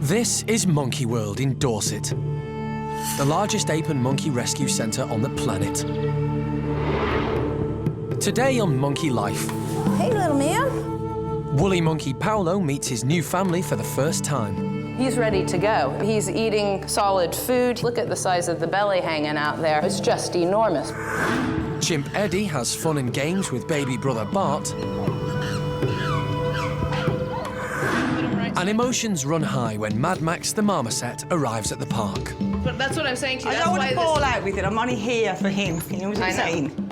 This is Monkey World in Dorset, the largest ape and monkey rescue centre on the planet. Today on Monkey Life... Hey, little man. Woolly monkey Paulo meets his new family for the first time. He's ready to go. He's eating solid food. Look at the size of the belly hanging out there. It's just enormous. Chimp Eddi has fun and games with baby brother Bart. And emotions run high when Mad Max the marmoset arrives at the park. But that's what I'm saying to you. I don't want to fall out with it. I'm only here for him. You know what I'm saying?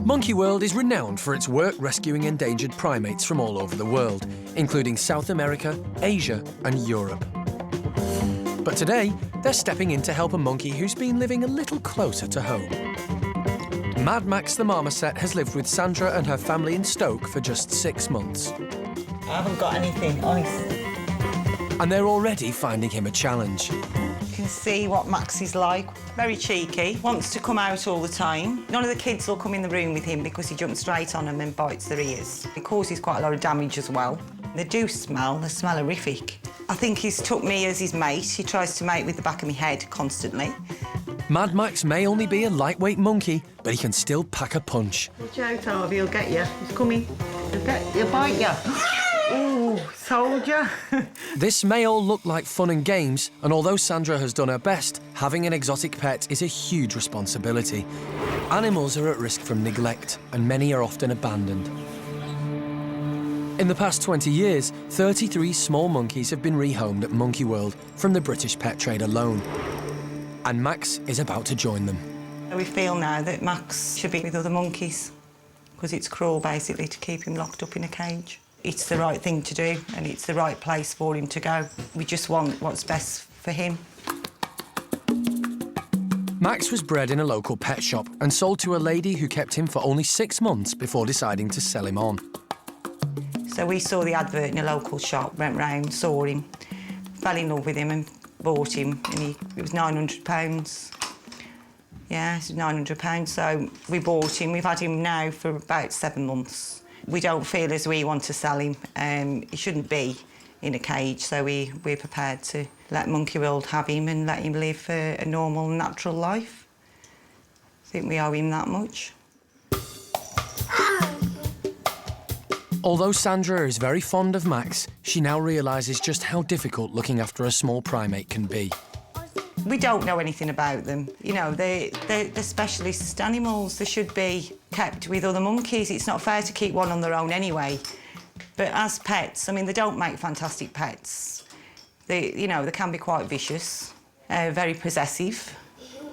Monkey World is renowned for its work rescuing endangered primates from all over the world, including South America, Asia and Europe. But today, they're stepping in to help a monkey who's been living a little closer to home. Mad Max the marmoset has lived with Sandra and her family in Stoke for just 6 months. I haven't got anything, honestly. And they're already finding him a challenge. You can see what Max is like. Very cheeky, wants to come out all the time. None of the kids will come in the room with him because he jumps straight on them and bites their ears. It causes quite a lot of damage as well. They do smell, they smell horrific. I think he's took me as his mate. He tries to mate with the back of my head constantly. Mad Max may only be a lightweight monkey, but he can still pack a punch. Watch out, Harvey, he'll get you. He's coming. He'll bite you. Ooh, soldier. This may all look like fun and games, and although Sandra has done her best, having an exotic pet is a huge responsibility. Animals are at risk from neglect, and many are often abandoned. In the past 20 years, 33 small monkeys have been rehomed at Monkey World from the British pet trade alone. And Max is about to join them. We feel now that Max should be with other monkeys, because it's cruel, basically, to keep him locked up in a cage. It's the right thing to do, and it's the right place for him to go. We just want what's best for him. Max was bred in a local pet shop and sold to a lady who kept him for only 6 months before deciding to sell him on. So we saw the advert in a local shop, went round, saw him, fell in love with him and bought him, and it was £900. Yeah, it was £900, so we bought him. We've had him now for about 7 months. We don't feel as we want to sell him. He shouldn't be in a cage, so we're prepared to let Monkey World have him and let him live a normal, natural life. I think we owe him that much. Although Sandra is very fond of Max, she now realises just how difficult looking after a small primate can be. We don't know anything about them. You know, they're specialist animals. They should be kept with other monkeys. It's not fair to keep one on their own anyway. But as pets, I mean, they don't make fantastic pets. You know, they can be quite vicious, very possessive.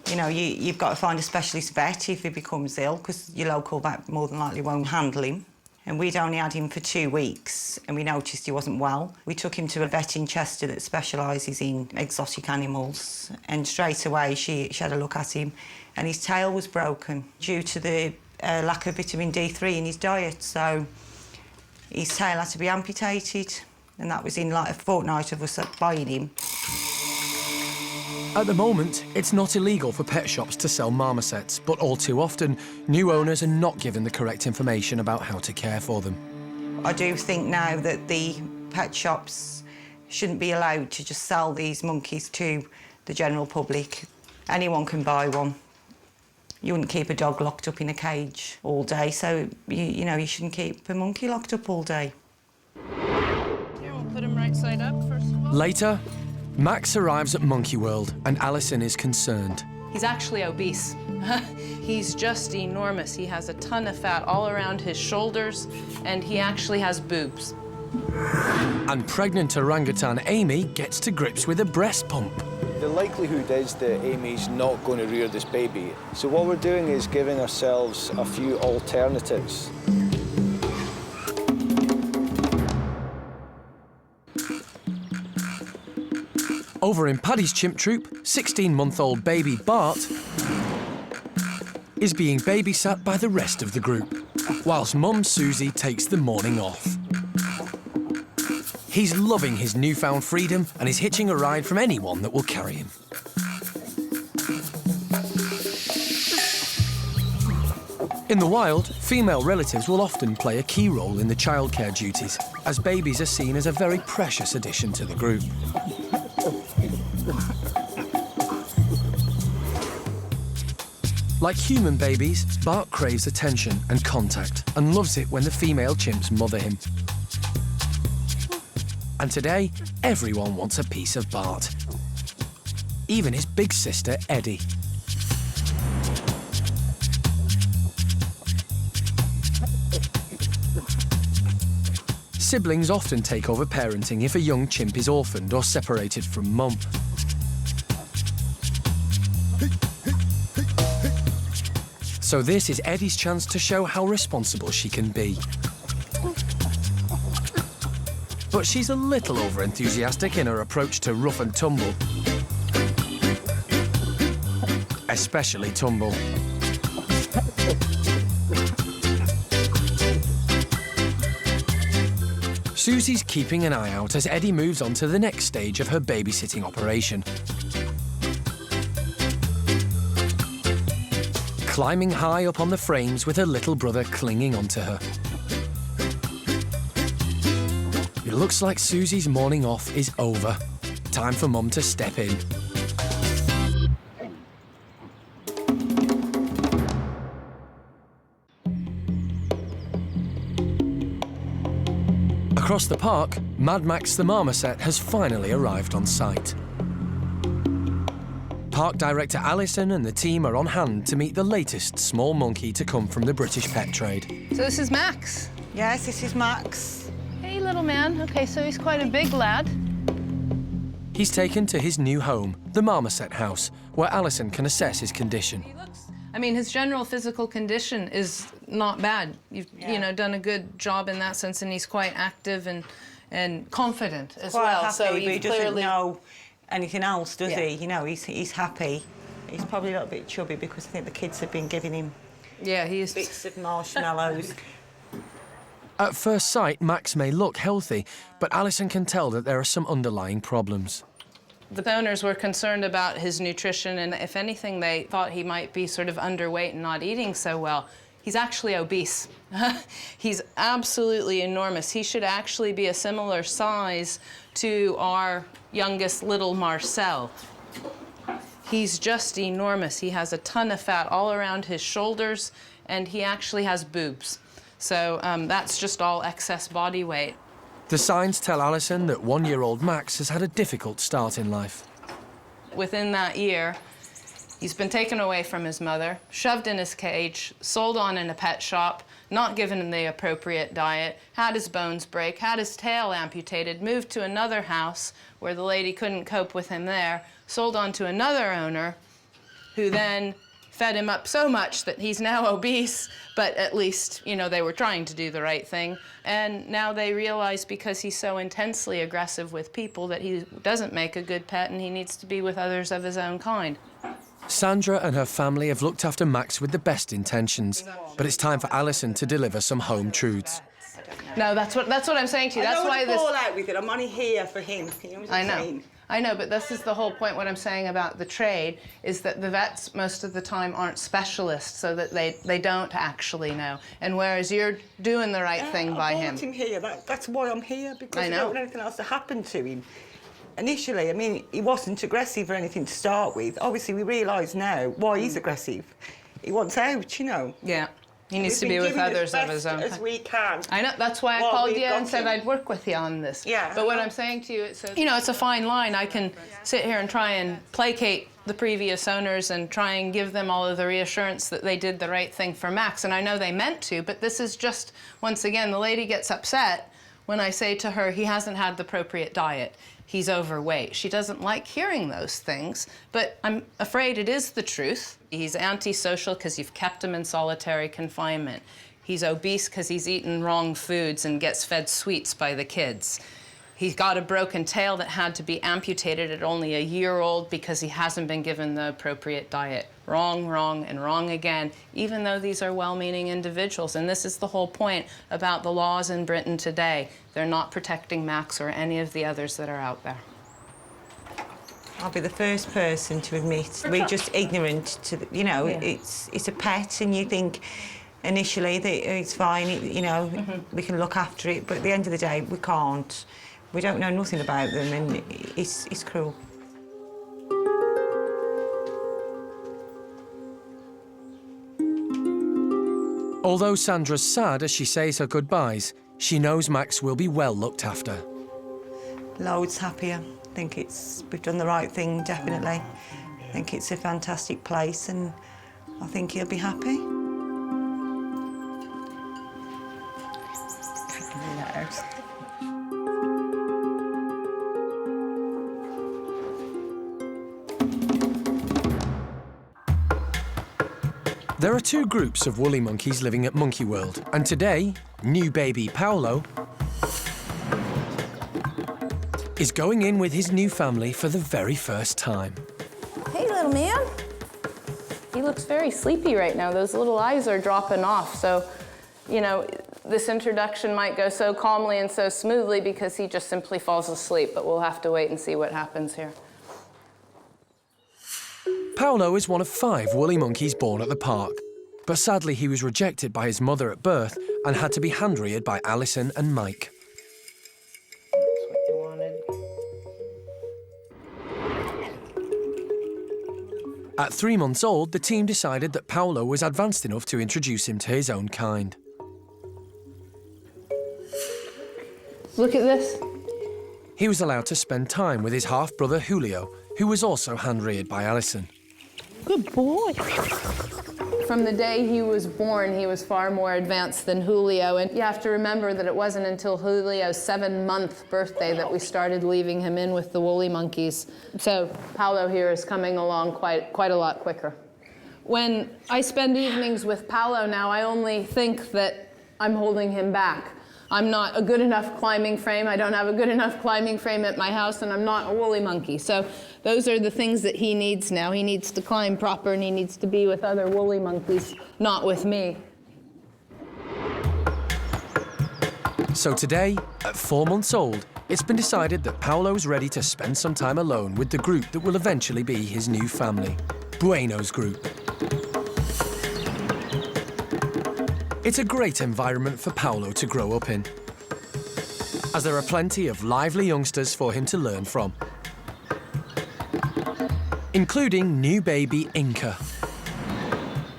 You know, you've got to find a specialist vet if he becomes ill, because your local vet more than likely won't handle him. And we'd only had him for 2 weeks, and we noticed he wasn't well. We took him to a vet in Chester that specialises in exotic animals, and straight away she had a look at him, and his tail was broken due to the lack of vitamin D3 in his diet, so his tail had to be amputated, and that was in like a fortnight of us buying him. At the moment, it's not illegal for pet shops to sell marmosets, but all too often, new owners are not given the correct information about how to care for them. I do think now that the pet shops shouldn't be allowed to just sell these monkeys to the general public. Anyone can buy one. You wouldn't keep a dog locked up in a cage all day, so, you know, you shouldn't keep a monkey locked up all day. Here, we'll put him right side up, first of all. Later, Max arrives at Monkey World and Alison is concerned. He's actually obese. He's just enormous. He has a ton of fat all around his shoulders, and he actually has boobs. And pregnant orangutan Amy gets to grips with a breast pump. The likelihood is that Amy's not going to rear this baby. So what we're doing is giving ourselves a few alternatives. Over in Paddy's chimp troop, 16-month-old baby Bart is being babysat by the rest of the group, whilst Mum Susie takes the morning off. He's loving his newfound freedom and is hitching a ride from anyone that will carry him. In the wild, female relatives will often play a key role in the childcare duties, as babies are seen as a very precious addition to the group. Like human babies, Bart craves attention and contact and loves it when the female chimps mother him. And today, everyone wants a piece of Bart. Even his big sister, Eddi. Siblings often take over parenting if a young chimp is orphaned or separated from mum. So this is Eddi's chance to show how responsible she can be. But she's a little over-enthusiastic in her approach to rough and tumble. Especially tumble. Susie's keeping an eye out as Eddi moves on to the next stage of her babysitting operation. Climbing high up on the frames with her little brother clinging onto her. It looks like Susie's morning off is over. Time for Mum to step in. Across the park, Mad Max the marmoset has finally arrived on site. Park director Alison and the team are on hand to meet the latest small monkey to come from the British pet trade. So this is Max. Yes, this is Max. Hey, little man. Okay, so he's quite a big lad. He's taken to his new home, the Marmoset house, where Alison can assess his condition. I mean, his general physical condition is not bad. You've you know, done a good job in that sense, and he's quite active and confident as Quite well. happy, So but he you've doesn't clearly know anything else, does Yeah. he? You know, he's happy. He's probably a little bit chubby because I think the kids have been giving him yeah, he is. bits of marshmallows. At first sight, Max may look healthy, but Alison can tell that there are some underlying problems. The owners were concerned about his nutrition, and if anything, they thought he might be sort of underweight and not eating so well. He's actually obese. He's absolutely enormous. He should actually be a similar size to our youngest little Marcel. He's just enormous. He has a ton of fat all around his shoulders, and he actually has boobs. So that's just all excess body weight. The signs tell Alison that one-year-old Max has had a difficult start in life. Within that year, he's been taken away from his mother, shoved in his cage, sold on in a pet shop, not given the appropriate diet, had his bones break, had his tail amputated, moved to another house where the lady couldn't cope with him there, sold on to another owner who then fed him up so much that he's now obese, but at least, you know, they were trying to do the right thing. And now they realize because he's so intensely aggressive with people that he doesn't make a good pet and he needs to be with others of his own kind. Sandra and her family have looked after Max with the best intentions, but it's time for Alison to deliver some home truths. No, that's what I'm saying to you. That's why this. Fall out with it. I'm only here for him. Can you understand? I know, but this is the whole point. What I'm saying about the trade is that the vets most of the time aren't specialists, so that they don't actually know. And whereas you're doing the right thing by him. I brought him here. That's why I'm here, because I I know. don't want anything else to happen to him. Initially, I mean, he wasn't aggressive or anything to start with. Obviously, we realise now why he's aggressive. He wants out, you know. Yeah. He needs to be with others of his own as kind. we can. I know, that's why I Well, called we've you and got said him. I'd work with you on this. Yeah. But what I'm saying to you, you know, it's a fine line. I can sit here and try and placate the previous owners and try and give them all of the reassurance that they did the right thing for Max, and I know they meant to, but this is just, once again, the lady gets upset when I say to her, he hasn't had the appropriate diet. He's overweight. She doesn't like hearing those things, but I'm afraid it is the truth. He's antisocial because you've kept him in solitary confinement. He's obese because he's eaten wrong foods and gets fed sweets by the kids. He got a broken tail that had to be amputated at only a year old because he hasn't been given the appropriate diet. Wrong, wrong, and wrong again, even though these are well-meaning individuals. And this is the whole point about the laws in Britain today. They're not protecting Max or any of the others that are out there. I'll be the first person to admit we're just ignorant to, you know, it's a pet, and you think initially that it's fine, you know, we can look after it, but at the end of the day, we can't. We don't know nothing about them, and it's cruel. Although Sandra's sad as she says her goodbyes, she knows Max will be well looked after. Loads happier. I think we've done the right thing, definitely. I think it's a fantastic place, and I think he'll be happy. There are two groups of woolly monkeys living at Monkey World, and today, new baby Paulo is going in with his new family for the very first time. Hey, little man. He looks very sleepy right now. Those little eyes are dropping off. So, you know, this introduction might go so calmly and so smoothly because he just simply falls asleep, but we'll have to wait and see what happens here. Paulo is one of 5 woolly monkeys born at the park, but sadly he was rejected by his mother at birth and had to be hand-reared by Alison and Mike. That's what you wanted. At 3 months old, the team decided that Paulo was advanced enough to introduce him to his own kind. Look at this. He was allowed to spend time with his half-brother Julio, who was also hand-reared by Alison. Good boy. From the day he was born, he was far more advanced than Julio. And you have to remember that it wasn't until Julio's 7-month birthday that we started leaving him in with the woolly monkeys. So Paulo here is coming along quite a lot quicker. When I spend evenings with Paulo now, I only think that I'm holding him back. I'm not a good enough climbing frame. I don't have a good enough climbing frame at my house, and I'm not a woolly monkey. So those are the things that he needs now. He needs to climb proper, and he needs to be with other woolly monkeys, not with me. So today, at 4 months old, it's been decided that Paulo's ready to spend some time alone with the group that will eventually be his new family, Bueno's group. It's a great environment for Paulo to grow up in, as there are plenty of lively youngsters for him to learn from, including new baby Inca.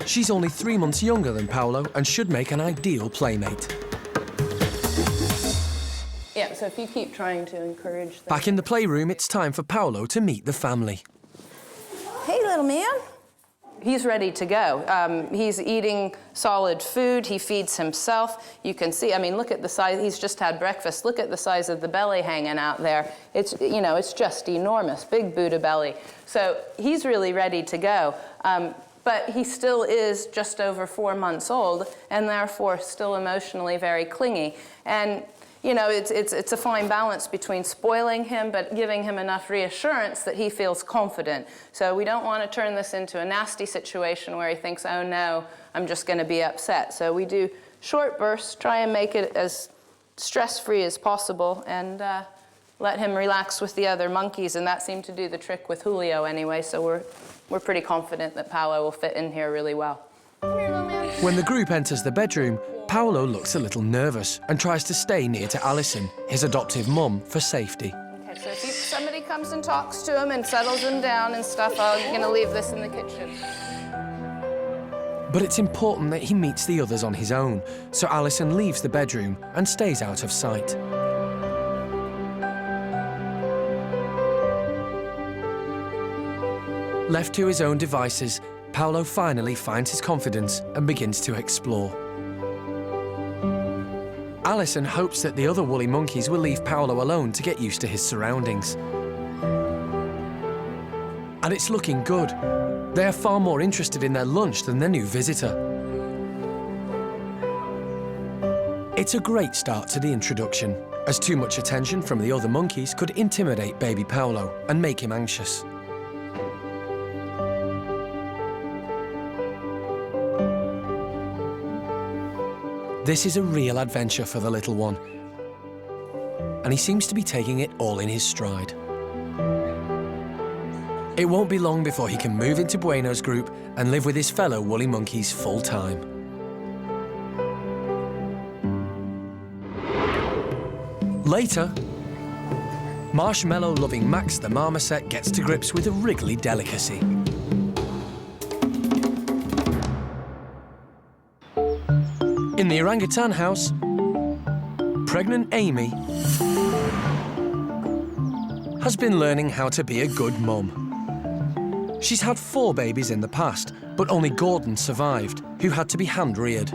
She's only 3 months younger than Paulo and should make an ideal playmate. Yeah, so if you keep trying to encourage them. Back in the playroom, it's time for Paulo to meet the family. Hey, little man. He's ready to go. He's eating solid food. He feeds himself. You can see, I mean, look at the size. He's just had breakfast. Look at the size of the belly hanging out there. It's, you know, it's just enormous, big Buddha belly. So he's really ready to go. But he still is just over 4 months old and therefore still emotionally very clingy. And you know, it's a fine balance between spoiling him but giving him enough reassurance that he feels confident. So we don't want to turn this into a nasty situation where he thinks, oh no, I'm just going to be upset. So we do short bursts, try and make it as stress-free as possible, and let him relax with the other monkeys, and that seemed to do the trick with Julio anyway, so we're pretty confident that Paulo will fit in here really well. When the group enters the bedroom, Paulo looks a little nervous and tries to stay near to Alison, his adoptive mum, for safety. Okay, so if somebody comes and talks to him and settles him down and stuff, I'm going to leave this in the kitchen. But it's important that he meets the others on his own, so Alison leaves the bedroom and stays out of sight. Left to his own devices, Paulo finally finds his confidence and begins to explore. Alison hopes that the other woolly monkeys will leave Paulo alone to get used to his surroundings. And it's looking good. They are far more interested in their lunch than their new visitor. It's a great start to the introduction, as too much attention from the other monkeys could intimidate baby Paulo and make him anxious. This is a real adventure for the little one, and he seems to be taking it all in his stride. It won't be long before he can move into Bueno's group and live with his fellow woolly monkeys full-time. Later, marshmallow-loving Max the marmoset gets to grips with a wriggly delicacy. In the orangutan house, pregnant Amy has been learning how to be a good mum. She's had 4 babies in the past, but only Gordon survived, who had to be hand-reared.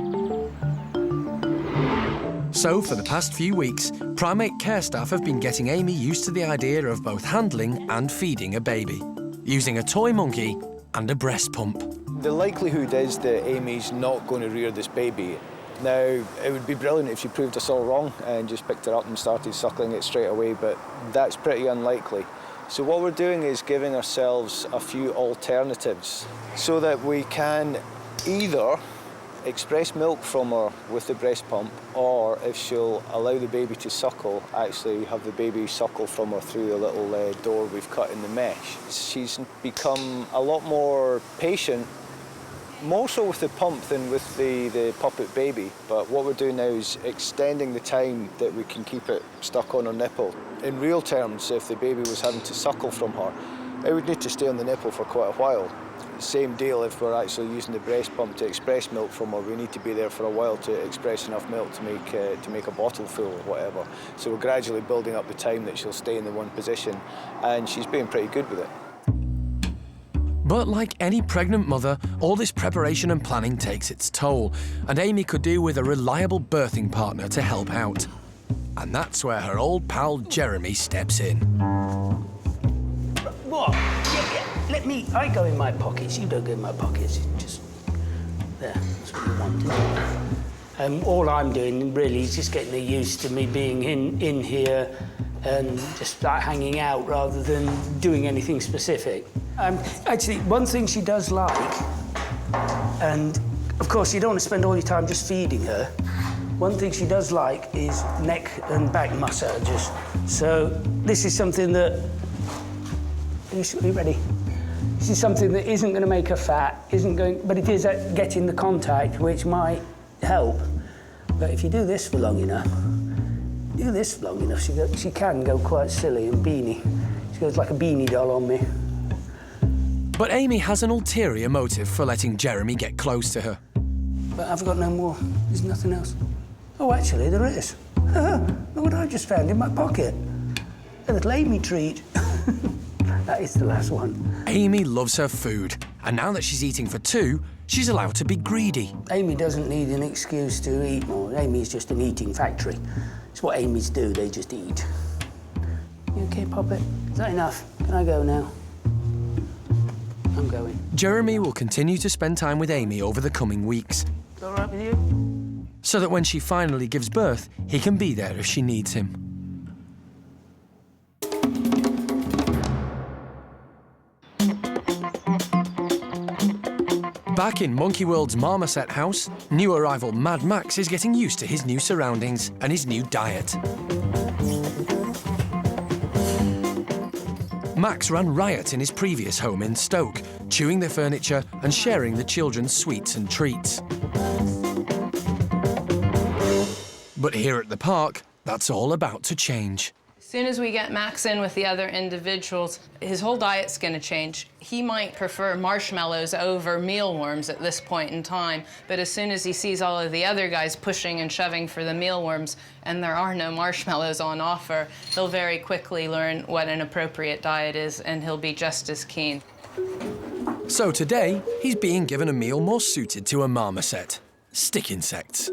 So, for the past few weeks, primate care staff have been getting Amy used to the idea of both handling and feeding a baby, using a toy monkey and a breast pump. The likelihood is that Amy's not going to rear this baby. Now, it would be brilliant if she proved us all wrong and just picked her up and started suckling it straight away, but that's pretty unlikely. So what we're doing is giving ourselves a few alternatives so that we can either express milk from her with the breast pump, or if she'll allow the baby to suckle, actually have the baby suckle from her through the little door we've cut in the mesh. She's become a lot more patient, more so with the pump than with the puppet baby, but what we're doing now is extending the time that we can keep it stuck on her nipple. In real terms, if the baby was having to suckle from her, it would need to stay on the nipple for quite a while. Same deal if we're actually using the breast pump to express milk from her, we need to be there for a while to express enough milk to make a bottle full or whatever. So we're gradually building up the time that she'll stay in the one position, and she's being pretty good with it. But like any pregnant mother, all this preparation and planning takes its toll, and Amy could do with a reliable birthing partner to help out. And that's where her old pal Jeremy steps in. What? Yeah, let me... I go in my pockets, you don't go in my pockets. Just... there, that's what you wanted. All I'm doing really is just getting her used to me being in here and just like hanging out rather than doing anything specific. Actually, one thing she does like, and of course you don't want to spend all your time just feeding her, one thing she does like is neck and back massages. So this is something that, are you ready? This is something that isn't going to make her fat, but it is at getting the contact, which might help. But if you do this for long enough, she can go quite silly and beanie. She goes like a beanie doll on me. But Amy has an ulterior motive for letting Jeremy get close to her. But I've got no more. There's nothing else. Oh, actually, there is. Look what I just found in my pocket. A little Amy treat. That is the last one. Amy loves her food, and now that she's eating for 2, she's allowed to be greedy. Amy doesn't need an excuse to eat more. Amy's just an eating factory. It's what Amy's do, they just eat. You okay, Poppet? Is that enough? Can I go now? I'm going. Jeremy will continue to spend time with Amy over the coming weeks. Is that all right with you? So that when she finally gives birth, he can be there if she needs him. Back in Monkey World's marmoset house, new arrival Mad Max is getting used to his new surroundings and his new diet. Max ran riot in his previous home in Stoke, chewing the furniture and sharing the children's sweets and treats. But here at the park, that's all about to change. As soon as we get Max in with the other individuals, his whole diet's going to change. He might prefer marshmallows over mealworms at this point in time, but as soon as he sees all of the other guys pushing and shoving for the mealworms, and there are no marshmallows on offer, he'll very quickly learn what an appropriate diet is, and he'll be just as keen. So today, he's being given a meal more suited to a marmoset: stick insects.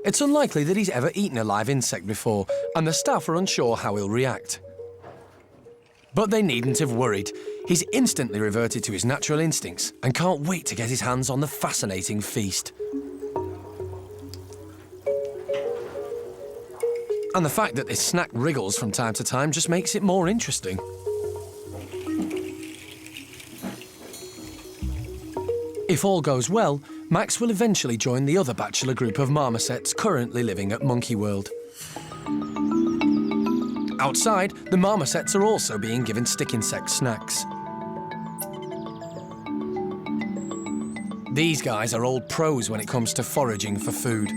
It's unlikely that he's ever eaten a live insect before, and the staff are unsure how he'll react. But they needn't have worried. He's instantly reverted to his natural instincts and can't wait to get his hands on the fascinating feast. And the fact that this snack wriggles from time to time just makes it more interesting. If all goes well, Max will eventually join the other bachelor group of marmosets currently living at Monkey World. Outside, the marmosets are also being given stick insect snacks. These guys are old pros when it comes to foraging for food.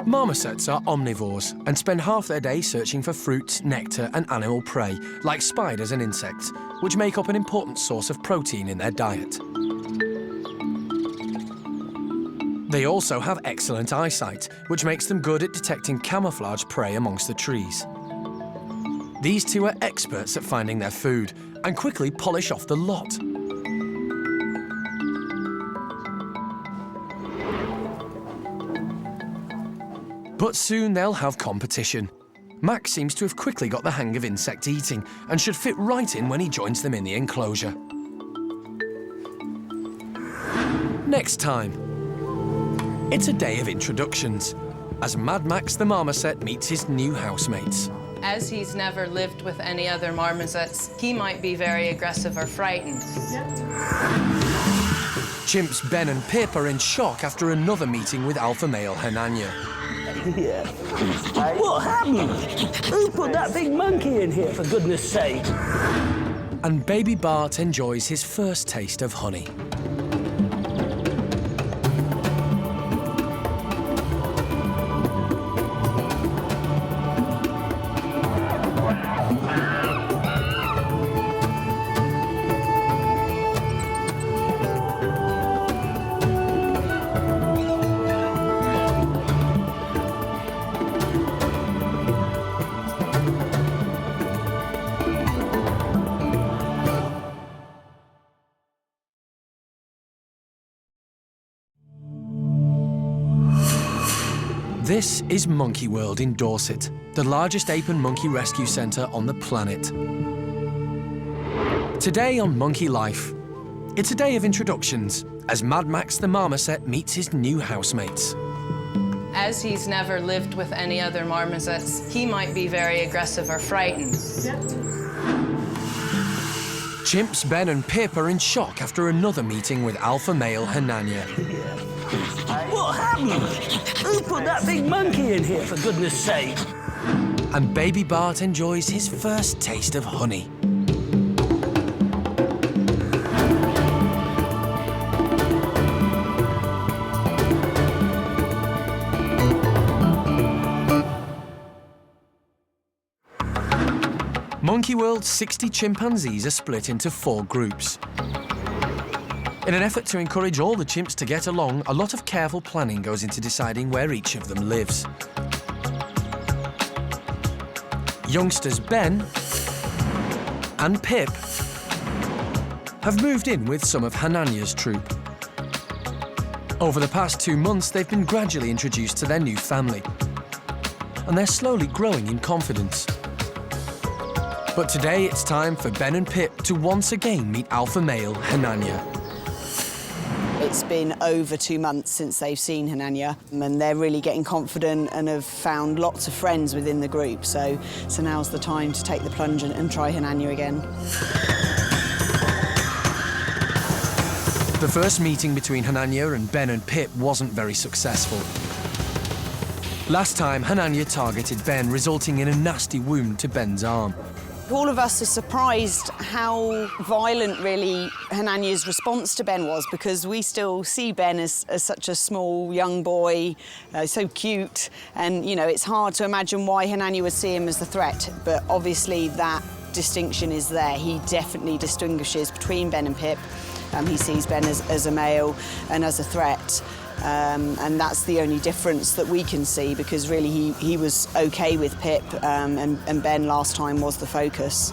Marmosets are omnivores and spend half their day searching for fruits, nectar and animal prey, like spiders and insects, which make up an important source of protein in their diet. They also have excellent eyesight, which makes them good at detecting camouflage prey amongst the trees. These two are experts at finding their food and quickly polish off the lot. But soon they'll have competition. Max seems to have quickly got the hang of insect eating and should fit right in when he joins them in the enclosure. Next time, it's a day of introductions, as Mad Max the Marmoset meets his new housemates. As he's never lived with any other marmosets, he might be very aggressive or frightened. Chimps Ben and Pip are in shock after another meeting with alpha male Hananya. Yeah. What happened? Who put that big monkey in here, for goodness sake? And baby Bart enjoys his first taste of honey. This is Monkey World in Dorset, the largest ape and monkey rescue centre on the planet. Today on Monkey Life, it's a day of introductions as Mad Max the Marmoset meets his new housemates. As he's never lived with any other marmosets, he might be very aggressive or frightened. Chimps Ben and Pip are in shock after another meeting with alpha male Hananya. What happened? Who put that big monkey in here, for goodness sake? And baby Bart enjoys his first taste of honey. Monkey World's 60 chimpanzees are split into 4 groups. In an effort to encourage all the chimps to get along, a lot of careful planning goes into deciding where each of them lives. Youngsters Ben and Pip have moved in with some of Hananya's troop. Over the past 2 months, they've been gradually introduced to their new family, and they're slowly growing in confidence. But today it's time for Ben and Pip to once again meet alpha male Hananya. It's been over 2 months since they've seen Hananya, and they're really getting confident and have found lots of friends within the group. So now's the time to take the plunge and try Hananya again. The first meeting between Hananya and Ben and Pip wasn't very successful. Last time, Hananya targeted Ben, resulting in a nasty wound to Ben's arm. All of us are surprised how violent, really, Hananya's response to Ben was, because we still see Ben as such a small young boy, so cute, and, you know, it's hard to imagine why Hananya would see him as the threat, but obviously that distinction is there. He definitely distinguishes between Ben and Pip. He sees Ben as a male and as a threat. And that's the only difference that we can see, because really he was okay with Pip, and Ben last time was the focus.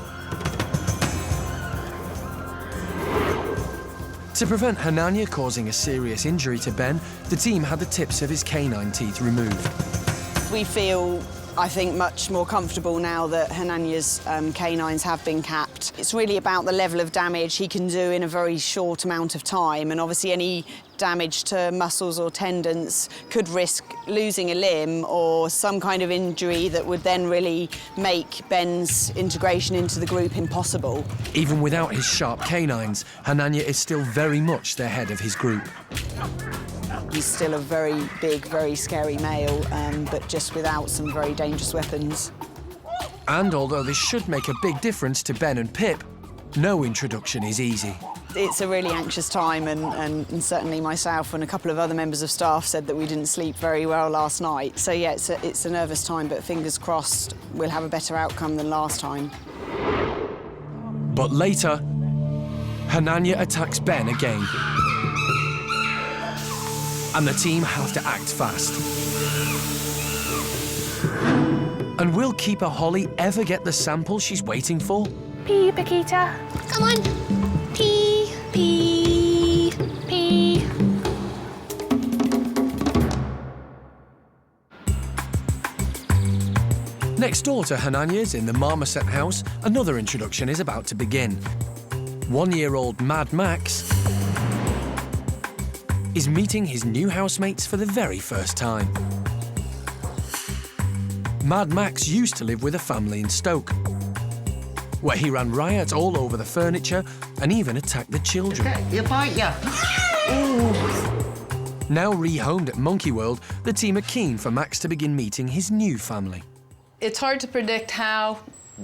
To prevent Hananya causing a serious injury to Ben, the team had the tips of his canine teeth removed. We feel, I think, much more comfortable now that Hananya's canines have been capped. It's really about the level of damage he can do in a very short amount of time, and obviously any damage to muscles or tendons, could risk losing a limb or some kind of injury that would then really make Ben's integration into the group impossible. Even without his sharp canines, Hananya is still very much the head of his group. He's still a very big, very scary male, but just without some very dangerous weapons. And although this should make a big difference to Ben and Pip, no introduction is easy. It's a really anxious time, and certainly myself and a couple of other members of staff said that we didn't sleep very well last night. So yeah, it's a nervous time, but fingers crossed we'll have a better outcome than last time. But later, Hananya attacks Ben again. And the team have to act fast. And will Keeper Holly ever get the sample she's waiting for? Pee, Pakita. Come on. Pee, pee, pee. Next door to Hananya's in the marmoset house, another introduction is about to begin. 1-year-old Mad Max is meeting his new housemates for the very first time. Mad Max used to live with a family in Stoke, where he ran riot all over the furniture and even attacked the children. He'll bite you. Now rehomed at Monkey World, the team are keen for Max to begin meeting his new family. It's hard to predict how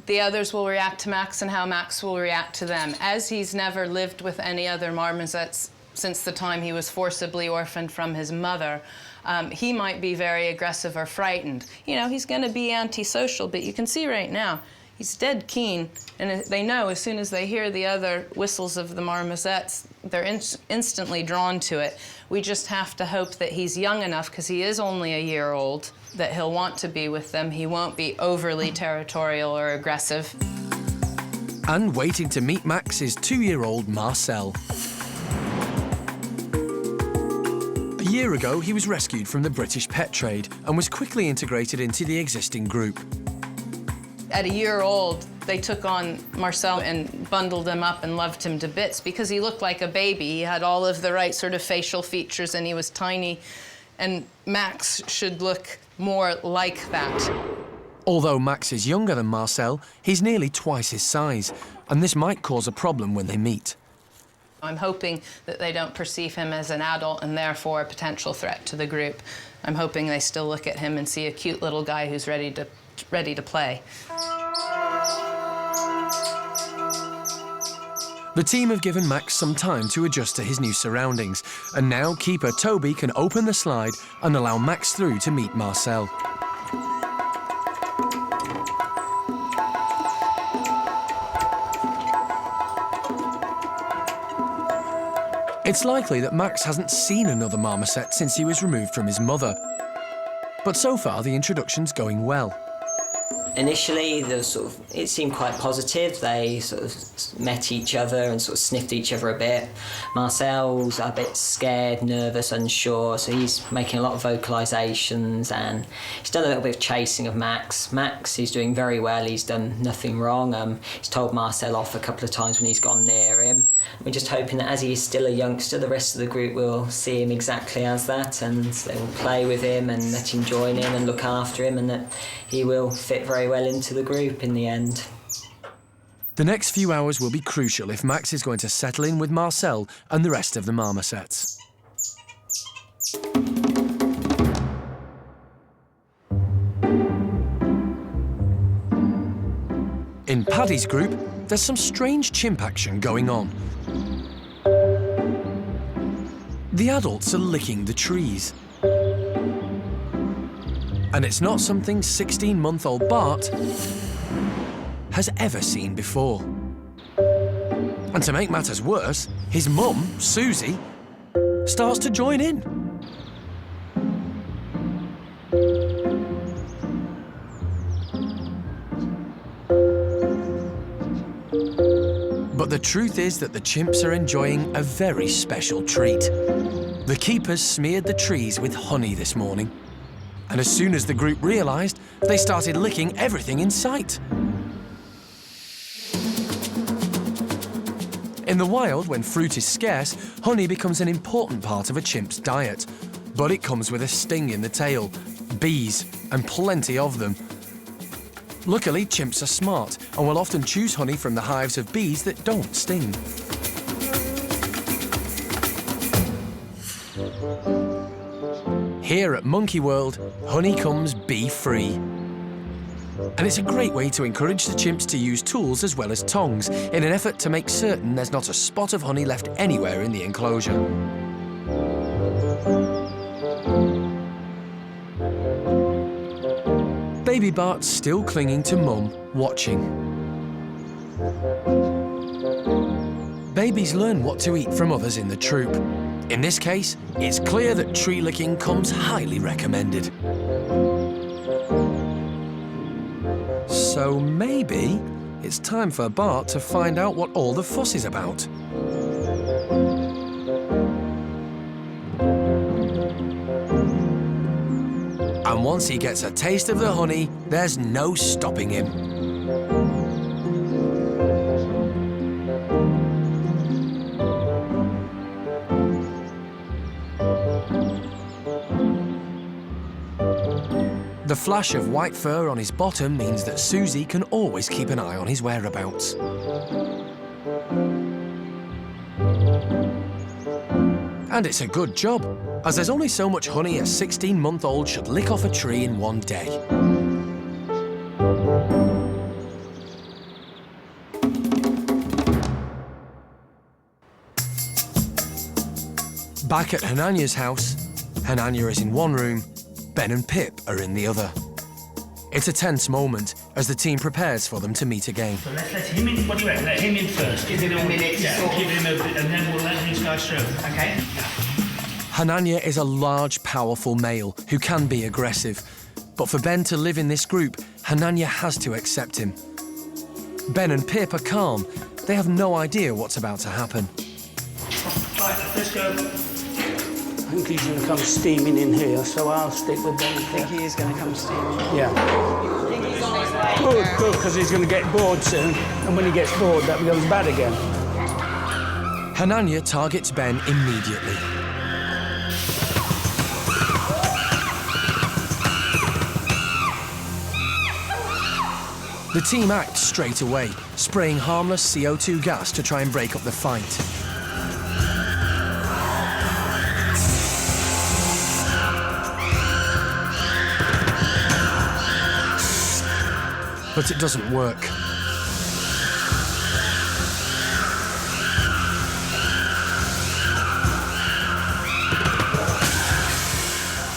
the others will react to Max and how Max will react to them. As he's never lived with any other marmosets since the time he was forcibly orphaned from his mother, he might be very aggressive or frightened. You know, he's going to be antisocial, but you can see right now, he's dead keen, and they know as soon as they hear the other whistles of the marmosets, they're instantly drawn to it. We just have to hope that he's young enough, because he is only a year old, that he'll want to be with them. He won't be overly territorial or aggressive. And waiting to meet Max is 2-year-old Marcel. A year ago, he was rescued from the British pet trade and was quickly integrated into the existing group. At a year old, they took on Marcel and bundled him up and loved him to bits because he looked like a baby. He had all of the right sort of facial features and he was tiny. And Max should look more like that. Although Max is younger than Marcel, he's nearly twice his size, and this might cause a problem when they meet. I'm hoping that they don't perceive him as an adult and therefore a potential threat to the group. I'm hoping they still look at him and see a cute little guy who's ready to play. The team have given Max some time to adjust to his new surroundings, and now keeper Toby can open the slide and allow Max through to meet Marcel. It's likely that Max hasn't seen another marmoset since he was removed from his mother. But so far, the introduction's going well. Initially, it seemed quite positive. They sort of met each other and sort of sniffed each other a bit. Marcel's a bit scared, nervous, unsure, so he's making a lot of vocalisations and he's done a little bit of chasing of Max. Max is doing very well, he's done nothing wrong. He's told Marcel off a couple of times when he's gone near him. We're just hoping that as he is still a youngster, the rest of the group will see him exactly as that and they will play with him and let him join in and look after him and that he will fit very well into the group in the end. The next few hours will be crucial if Max is going to settle in with Marcel and the rest of the marmosets. In Paddy's group, there's some strange chimp action going on. The adults are licking the trees. And it's not something 16-month-old Bart has ever seen before. And to make matters worse, his mum, Susie, starts to join in. But the truth is that the chimps are enjoying a very special treat. The keepers smeared the trees with honey this morning. And as soon as the group realised, they started licking everything in sight. In the wild, when fruit is scarce, honey becomes an important part of a chimp's diet. But it comes with a sting in the tail, bees, and plenty of them. Luckily, chimps are smart and will often choose honey from the hives of bees that don't sting. Here at Monkey World, honey comes bee-free. And it's a great way to encourage the chimps to use tools as well as tongs in an effort to make certain there's not a spot of honey left anywhere in the enclosure. Baby Bart's still clinging to Mum, watching. Babies learn what to eat from others in the troop. In this case, it's clear that tree licking comes highly recommended. So maybe it's time for Bart to find out what all the fuss is about. And once he gets a taste of the honey, there's no stopping him. The flash of white fur on his bottom means that Susie can always keep an eye on his whereabouts. And it's a good job, as there's only so much honey a 16-month-old should lick off a tree in one day. Back at Hananya's house, Hananya is in one room, Ben and Pip are in the other. It's a tense moment as the team prepares for them to meet again. So let's let him in. What do you reckon? Let him in first. Give him a minute. Yeah, give him a bit, and then we'll let these guys through. Okay? Yeah. Hananya is a large, powerful male who can be aggressive. But for Ben to live in this group, Hananya has to accept him. Ben and Pip are calm. They have no idea what's about to happen. Right, let's go. I think he's going to come steaming in here, so I'll stick with Ben. I think he is going to come steaming. Yeah. I think he's on his way. Good, because he's going to get bored soon, and when he gets bored, that becomes bad again. Hananya targets Ben immediately. The team acts straight away, spraying harmless CO2 gas to try and break up the fight. But it doesn't work.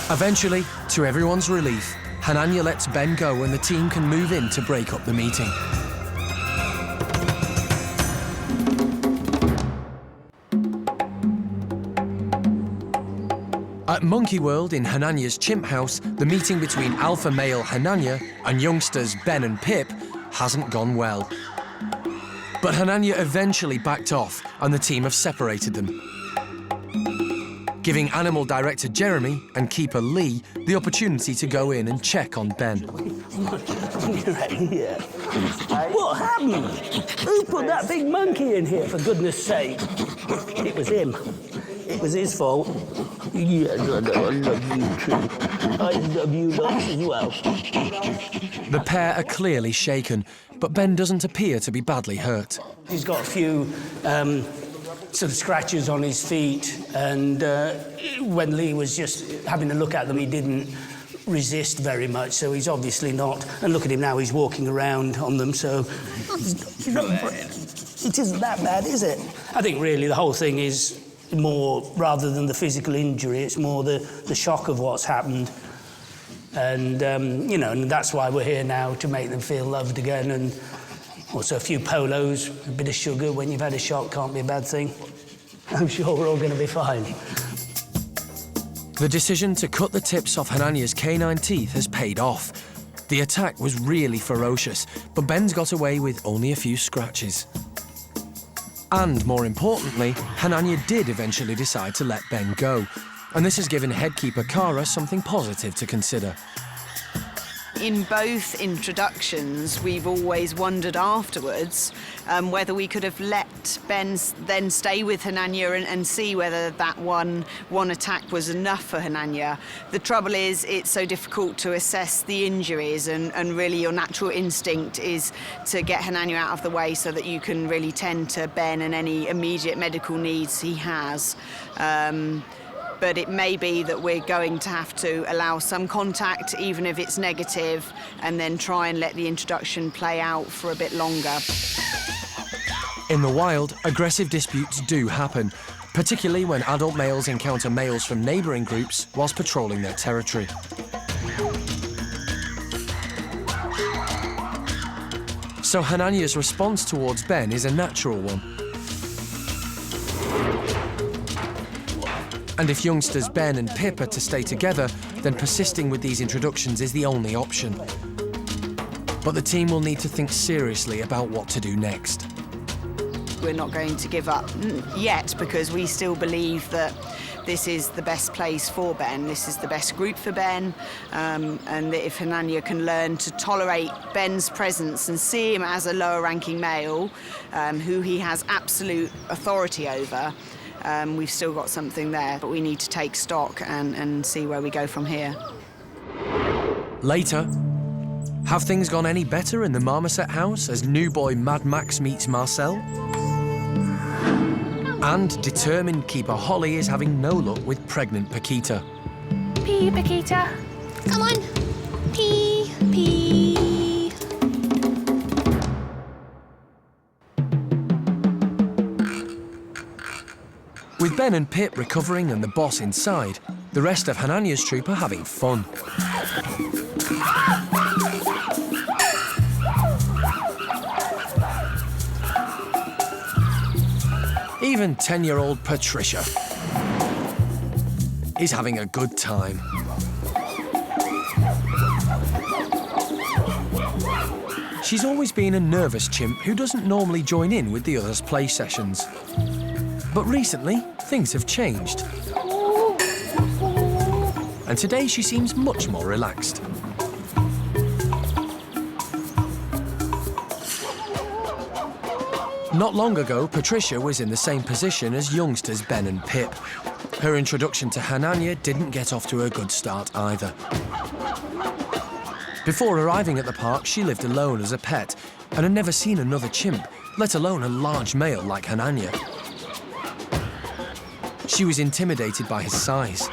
Eventually, to everyone's relief, Hananya lets Ben go and the team can move in to break up the meeting. At Monkey World in Hananya's chimp house, the meeting between alpha male Hananya and youngsters Ben and Pip hasn't gone well. But Hananya eventually backed off and the team have separated them, giving animal director Jeremy and keeper Lee the opportunity to go in and check on Ben. What happened? Who put that big monkey in here, for goodness sake? It was him. It was his fault. Yes, I know, I love you too. I love you lots as well. The pair are clearly shaken, but Ben doesn't appear to be badly hurt. He's got a few sort of scratches on his feet, and when Lee was just having a look at them, he didn't resist very much, so he's obviously not. And look at him now, he's walking around on them, so it isn't that bad, is it? I think really the whole thing is more, rather than the physical injury, it's more the shock of what's happened. And, you know, and that's why we're here now, to make them feel loved again. And also a few polos, a bit of sugar when you've had a shock can't be a bad thing. I'm sure we're all going to be fine. The decision to cut the tips off Hananya's canine teeth has paid off. The attack was really ferocious, but Ben's got away with only a few scratches. And more importantly, Hananya did eventually decide to let Ben go. And this has given headkeeper Cara something positive to consider. In both introductions, we've always wondered afterwards whether we could have let let Ben then stay with Hananya and see whether that one attack was enough for Hananya. The trouble is it's so difficult to assess the injuries, and really your natural instinct is to get Hananya out of the way so that you can really tend to Ben and any immediate medical needs he has. But it may be that we're going to have to allow some contact, even if it's negative, and then try and let the introduction play out for a bit longer. In the wild, aggressive disputes do happen, particularly when adult males encounter males from neighbouring groups whilst patrolling their territory. So Hananya's response towards Ben is a natural one. And if youngsters Ben and Pip are to stay together, then persisting with these introductions is the only option. But the team will need to think seriously about what to do next. We're not going to give up yet, because we still believe that this is the best place for Ben, this is the best group for Ben, and that if Hananya can learn to tolerate Ben's presence and see him as a lower-ranking male, who he has absolute authority over, we've still got something there, but we need to take stock and see where we go from here. Later, have things gone any better in the marmoset house as new boy Mad Max meets Marcel? And determined keeper Holly is having no luck with pregnant Pakita. Pee, Pakita. Come on. Pee, pee. With Ben and Pip recovering and the boss inside, the rest of Hananya's troop are having fun. Even 10-year-old Patricia is having a good time. She's always been a nervous chimp who doesn't normally join in with the others' play sessions. But recently, things have changed. And today she seems much more relaxed. Not long ago, Patricia was in the same position as youngsters Ben and Pip. Her introduction to Hananya didn't get off to a good start either. Before arriving at the park, she lived alone as a pet and had never seen another chimp, let alone a large male like Hananya. She was intimidated by his size.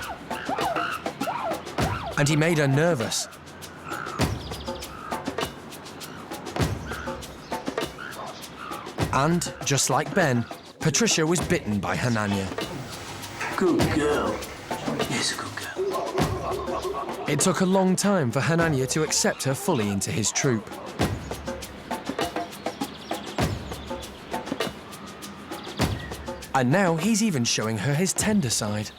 And he made her nervous. And, just like Ben, Patricia was bitten by Hananya. Good girl. Yes, a good girl. It took a long time for Hananya to accept her fully into his troop. And now he's even showing her his tender side.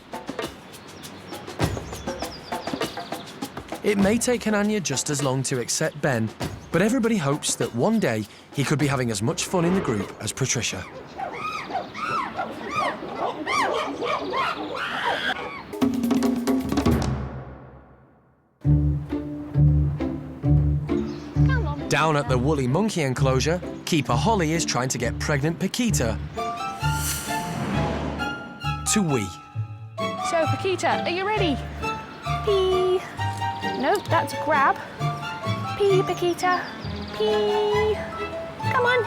It may take Hananya just as long to accept Ben, but everybody hopes that one day he could be having as much fun in the group as Patricia. Down at the woolly monkey enclosure, keeper Holly is trying to get pregnant Piquita to wee. So, Pakita, are you ready? Pee. Nope, that's grab. Pee, Pakita. Pee. Come on.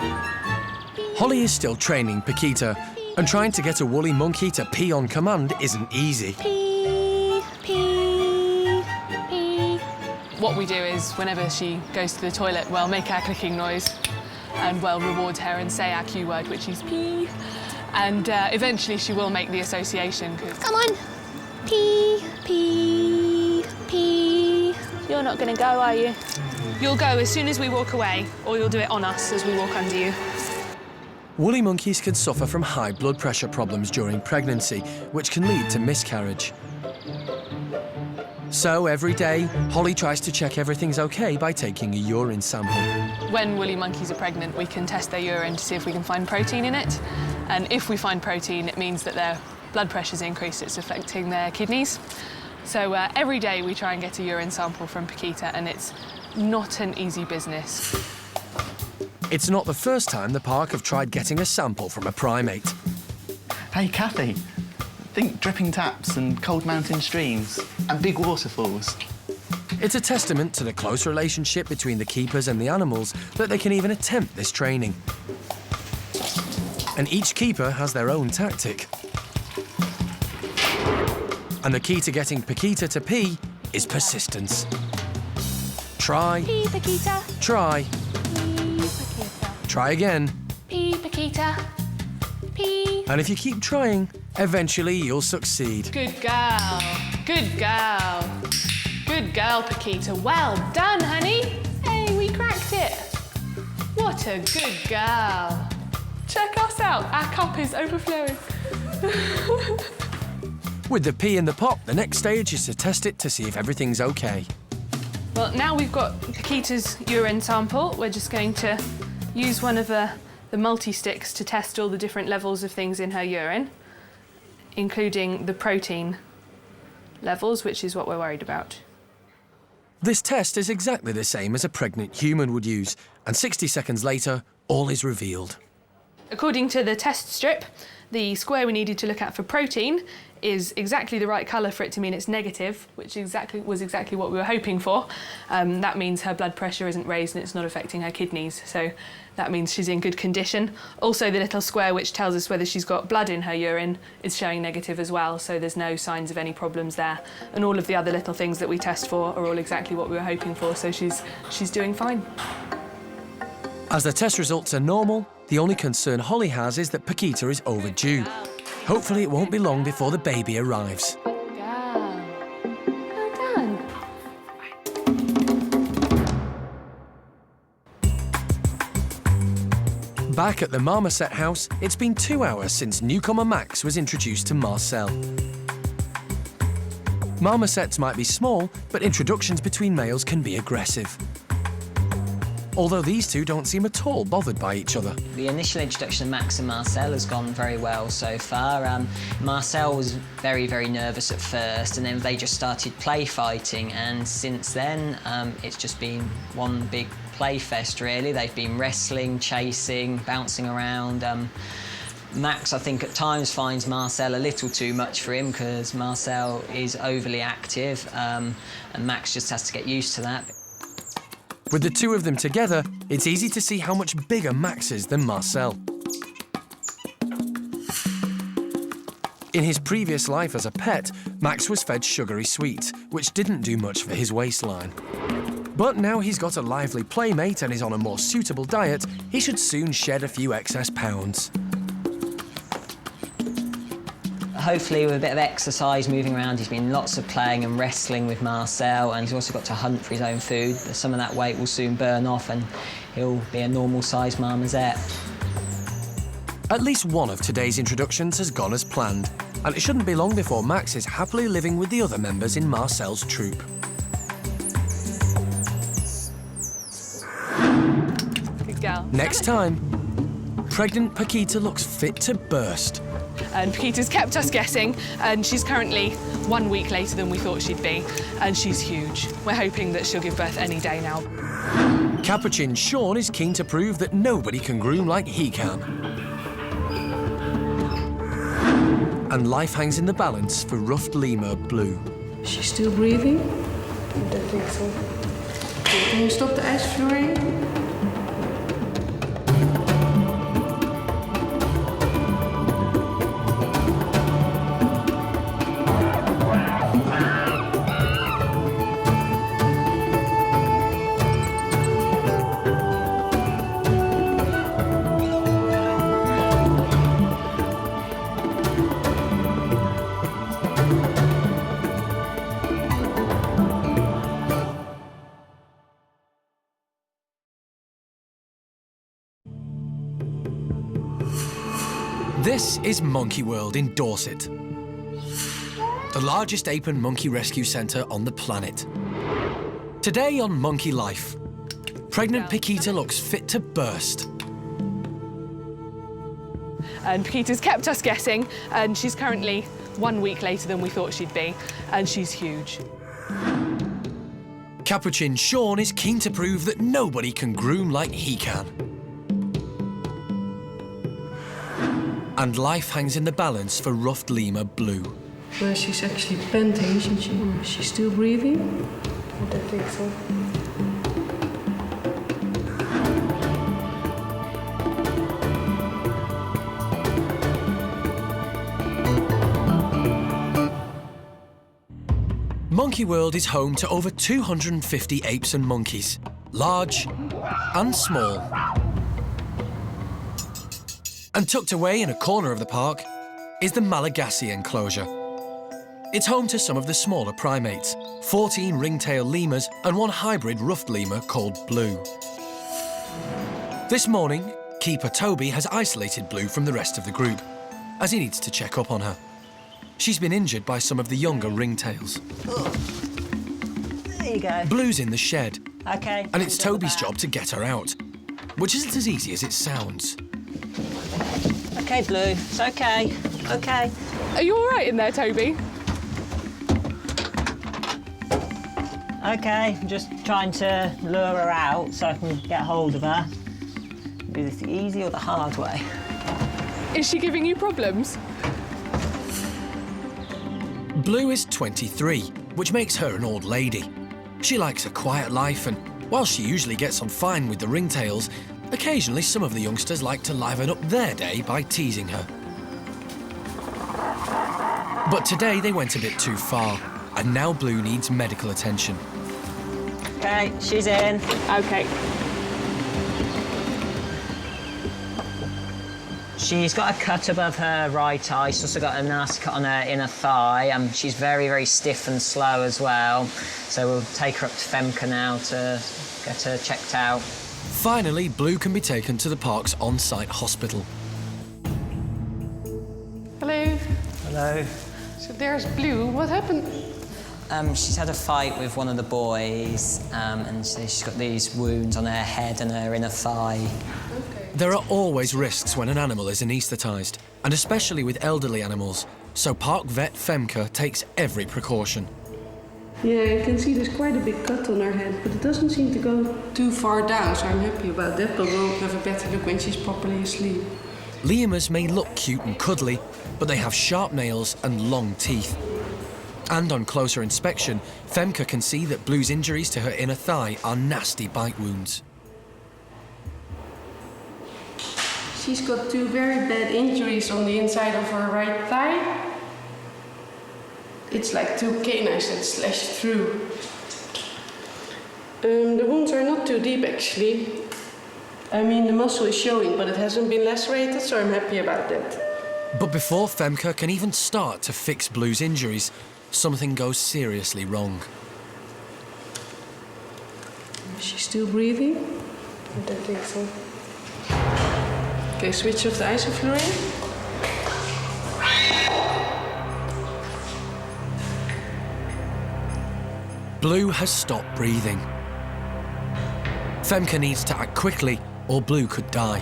Holly is still training Piquita, and trying to get a woolly monkey to pee on command isn't easy. Pee, pee, pee. What we do is, whenever she goes to the toilet, we'll make our clicking noise and we'll reward her and say our cue word, which is pee. And eventually she will make the association. Come on. Pee, pee, pee. You're not going to go, are you? You'll go as soon as we walk away, or you'll do it on us as we walk under you. Woolly monkeys can suffer from high blood pressure problems during pregnancy, which can lead to miscarriage. So every day, Holly tries to check everything's okay by taking a urine sample. When woolly monkeys are pregnant, we can test their urine to see if we can find protein in it. And if we find protein, it means that their blood pressure's increased, it's affecting their kidneys. So every day we try and get a urine sample from Piquita, and it's not an easy business. It's not the first time the park have tried getting a sample from a primate. Hey, Kathy, think dripping taps and cold mountain streams and big waterfalls. It's a testament to the close relationship between the keepers and the animals that they can even attempt this training. And each keeper has their own tactic. And the key to getting Pakita to pee is persistence. Try. Pee, Pakita. Try. Pee, Pakita. Try again. Pee, Pakita. Pee. And if you keep trying, eventually you'll succeed. Good girl. Good girl. Good girl, Pakita. Well done, honey. Hey, we cracked it. What a good girl. Check us out. Our cup is overflowing. With the pee in the pot, the next stage is to test it to see if everything's okay. Well, now we've got Pakita's urine sample, we're just going to use one of the multi-sticks to test all the different levels of things in her urine, including the protein levels, which is what we're worried about. This test is exactly the same as a pregnant human would use, and 60 seconds later, all is revealed. According to the test strip, the square we needed to look at for protein is exactly the right colour for it to mean it's negative, which was exactly what we were hoping for. That means her blood pressure isn't raised and it's not affecting her kidneys, so that means she's in good condition. Also, the little square which tells us whether she's got blood in her urine is showing negative as well, so there's no signs of any problems there. And all of the other little things that we test for are all exactly what we were hoping for, so she's doing fine. As the test results are normal, the only concern Holly has is that Pakita is overdue. Hopefully it won't be long before the baby arrives. Good girl. Well done. Back at the marmoset house, it's been 2 hours since newcomer Max was introduced to Marcel. Marmosets might be small, but introductions between males can be aggressive. Although these two don't seem at all bothered by each other. The initial introduction of Max and Marcel has gone very well so far. Marcel was very, very nervous at first, and then they just started play fighting, and since then it's just been one big play fest, really. They've been wrestling, chasing, bouncing around. Max, I think, at times finds Marcel a little too much for him because Marcel is overly active, and Max just has to get used to that. With the two of them together, it's easy to see how much bigger Max is than Marcel. In his previous life as a pet, Max was fed sugary sweets, which didn't do much for his waistline. But now he's got a lively playmate and is on a more suitable diet, he should soon shed a few excess pounds. Hopefully with a bit of exercise, moving around, he's been lots of playing and wrestling with Marcel, and he's also got to hunt for his own food. Some of that weight will soon burn off and he'll be a normal-sized marmoset. At least one of today's introductions has gone as planned, and it shouldn't be long before Max is happily living with the other members in Marcel's troupe. Good girl. Next time, pregnant Pakita looks fit to burst. And Pakita's kept us guessing, and she's currently 1 week later than we thought she'd be, and she's huge. We're hoping that she'll give birth any day now. Capuchin Sean is keen to prove that nobody can groom like he can. And life hangs in the balance for ruffed lemur Blue. She's still breathing? I don't think so. Can you stop the ijsvloeiing? This is Monkey World in Dorset, the largest ape and monkey rescue centre on the planet. Today on Monkey Life, pregnant Piquita looks fit to burst. And Pakita's kept us guessing, and she's currently 1 week later than we thought she'd be, and she's huge. Capuchin Sean is keen to prove that nobody can groom like he can. And life hangs in the balance for ruffed lemur Blue. Well, she's actually panting, isn't she? Is she still breathing? I don't think so. Monkey World is home to over 250 apes and monkeys, large and small. And tucked away in a corner of the park is the Malagasy enclosure. It's home to some of the smaller primates, 14 ringtail lemurs and one hybrid ruffed lemur called Blue. This morning, keeper Toby has isolated Blue from the rest of the group, as he needs to check up on her. She's been injured by some of the younger ringtails. There you go. Blue's in the shed. Okay. And it's Toby's job to get her out, which isn't as easy as it sounds. Okay, Blue. It's okay. Okay. Are you all right in there, Toby? Okay, I'm just trying to lure her out so I can get hold of her. Do this the easy or the hard way? Is she giving you problems? Blue is 23, which makes her an old lady. She likes a quiet life, and while she usually gets on fine with the ringtails, occasionally some of the youngsters like to liven up their day by teasing her. But today they went a bit too far, and now Blue needs medical attention. Okay, she's in. Okay. She's got a cut above her right eye. She's also got a nasty cut on her inner thigh. She's very, very stiff and slow as well. So we'll take her up to Femke now to get her checked out. Finally, Blue can be taken to the park's on-site hospital. Hello. Hello. So there's Blue. What happened? She's had a fight with one of the boys, and so she's got these wounds on her head and her inner thigh. There are always risks when an animal is anaesthetised, and especially with elderly animals, so park vet Femke takes every precaution. Yeah, you can see there's quite a big cut on her head, but it doesn't seem to go too far down, so I'm happy about that, but we'll have a better look when she's properly asleep. Lemurs may look cute and cuddly, but they have sharp nails and long teeth. And on closer inspection, Femke can see that Blue's injuries to her inner thigh are nasty bite wounds. She's got two very bad injuries on the inside of her right thigh. It's like two canines that slashed through. The wounds are not too deep, actually. I mean, the muscle is showing, but it hasn't been lacerated, so I'm happy about that. But before Femke can even start to fix Blue's injuries, something goes seriously wrong. Is she still breathing? I don't think so. Okay, switch off the isoflurane. Blue has stopped breathing. Femke needs to act quickly, or Blue could die.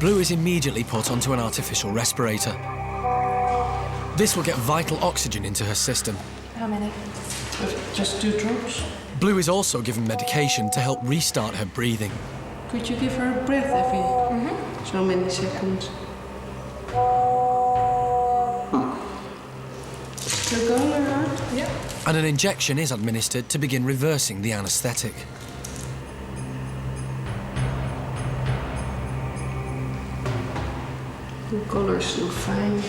Blue is immediately put onto an artificial respirator. This will get vital oxygen into her system. How many? Just 2 drops. Blue is also given medication to help restart her breathing. Could you give her a breath every so many seconds? Still going, your heart? Yeah. And an injection is administered to begin reversing the anaesthetic. The color's still fine.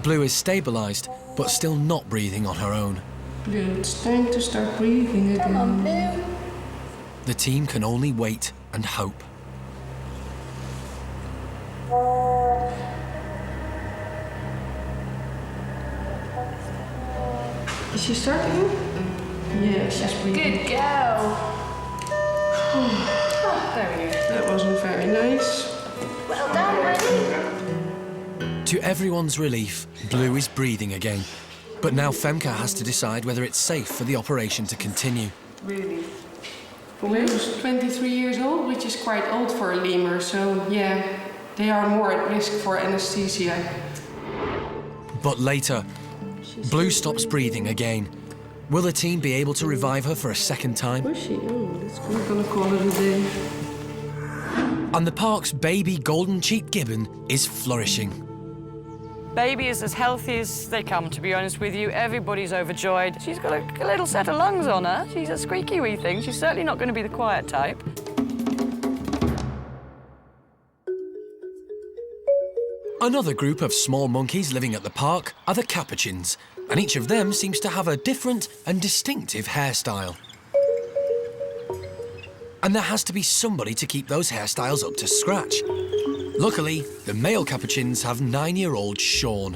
Blue is stabilised, but still not breathing on her own. Blue, it's time to start breathing again. Come on, Blue. The team can only wait and hope. Is she starting? Yeah, she's breathing. Good girl. Oh, there we go. That wasn't very nice. Well done, buddy. To everyone's relief, Blue is breathing again. But now Femke has to decide whether it's safe for the operation to continue. Really? Blue is 23 years old, which is quite old for a lemur, so yeah, they are more at risk for anesthesia. But later, Blue stops breathing again. Will the team be able to revive her for a second time? Was she? Oh, that's good. We're gonna call it a day. And the park's baby golden-cheeked gibbon is flourishing. Baby is as healthy as they come, to be honest with you. Everybody's overjoyed. She's got a little set of lungs on her. She's a squeaky wee thing. She's certainly not going to be the quiet type. Another group of small monkeys living at the park are the Capuchins, and each of them seems to have a different and distinctive hairstyle. And there has to be somebody to keep those hairstyles up to scratch. Luckily, the male Capuchins have 9-year-old Sean,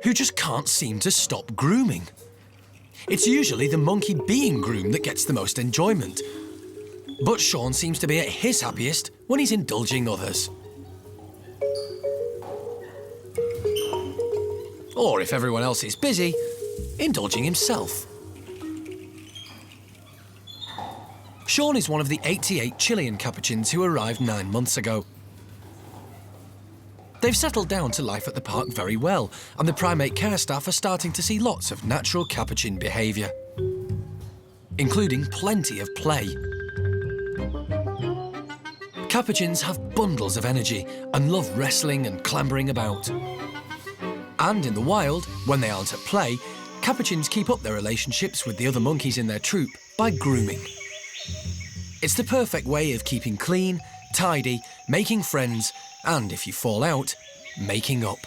who just can't seem to stop grooming. It's usually the monkey being groomed that gets the most enjoyment. But Sean seems to be at his happiest when he's indulging others. Or if everyone else is busy, indulging himself. Sean is one of the 88 Chilean Capuchins who arrived 9 months ago. They've settled down to life at the park very well, and the primate care staff are starting to see lots of natural Capuchin behaviour, including plenty of play. Capuchins have bundles of energy and love wrestling and clambering about. And in the wild, when they aren't at play, Capuchins keep up their relationships with the other monkeys in their troop by grooming. It's the perfect way of keeping clean, tidy, making friends, and if you fall out, making up.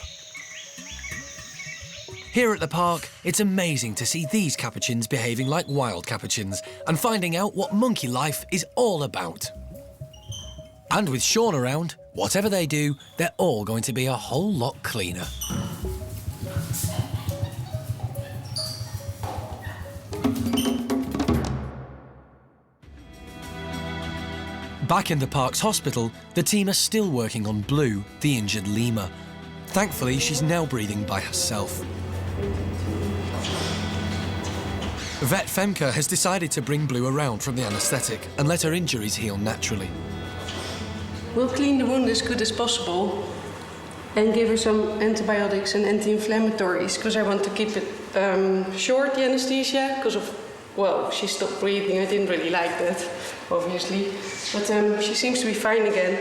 Here at the park, it's amazing to see these Capuchins behaving like wild Capuchins and finding out what monkey life is all about. And with Sean around, whatever they do, they're all going to be a whole lot cleaner. Back in the park's hospital, the team are still working on Blue, the injured lemur. Thankfully, she's now breathing by herself. Vet Femke has decided to bring Blue around from the anaesthetic and let her injuries heal naturally. We'll clean the wound as good as possible and give her some antibiotics and anti-inflammatories because I want to keep it short, the anesthesia, because of, well, she stopped breathing. I didn't really like that, obviously. But she seems to be fine again.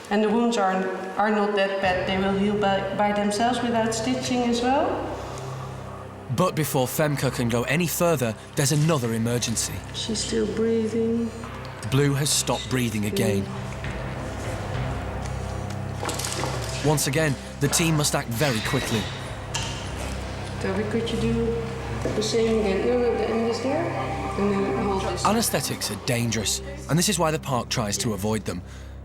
And the wounds are not that bad. They will heal by themselves without stitching as well. But before Femke can go any further, there's another emergency. She's still breathing. Blue has stopped breathing again. Once again, the team must act very quickly. Toby, could you do the same again? No, the end is there. And then hold this. Anaesthetics are dangerous, and this is why the park tries to avoid them.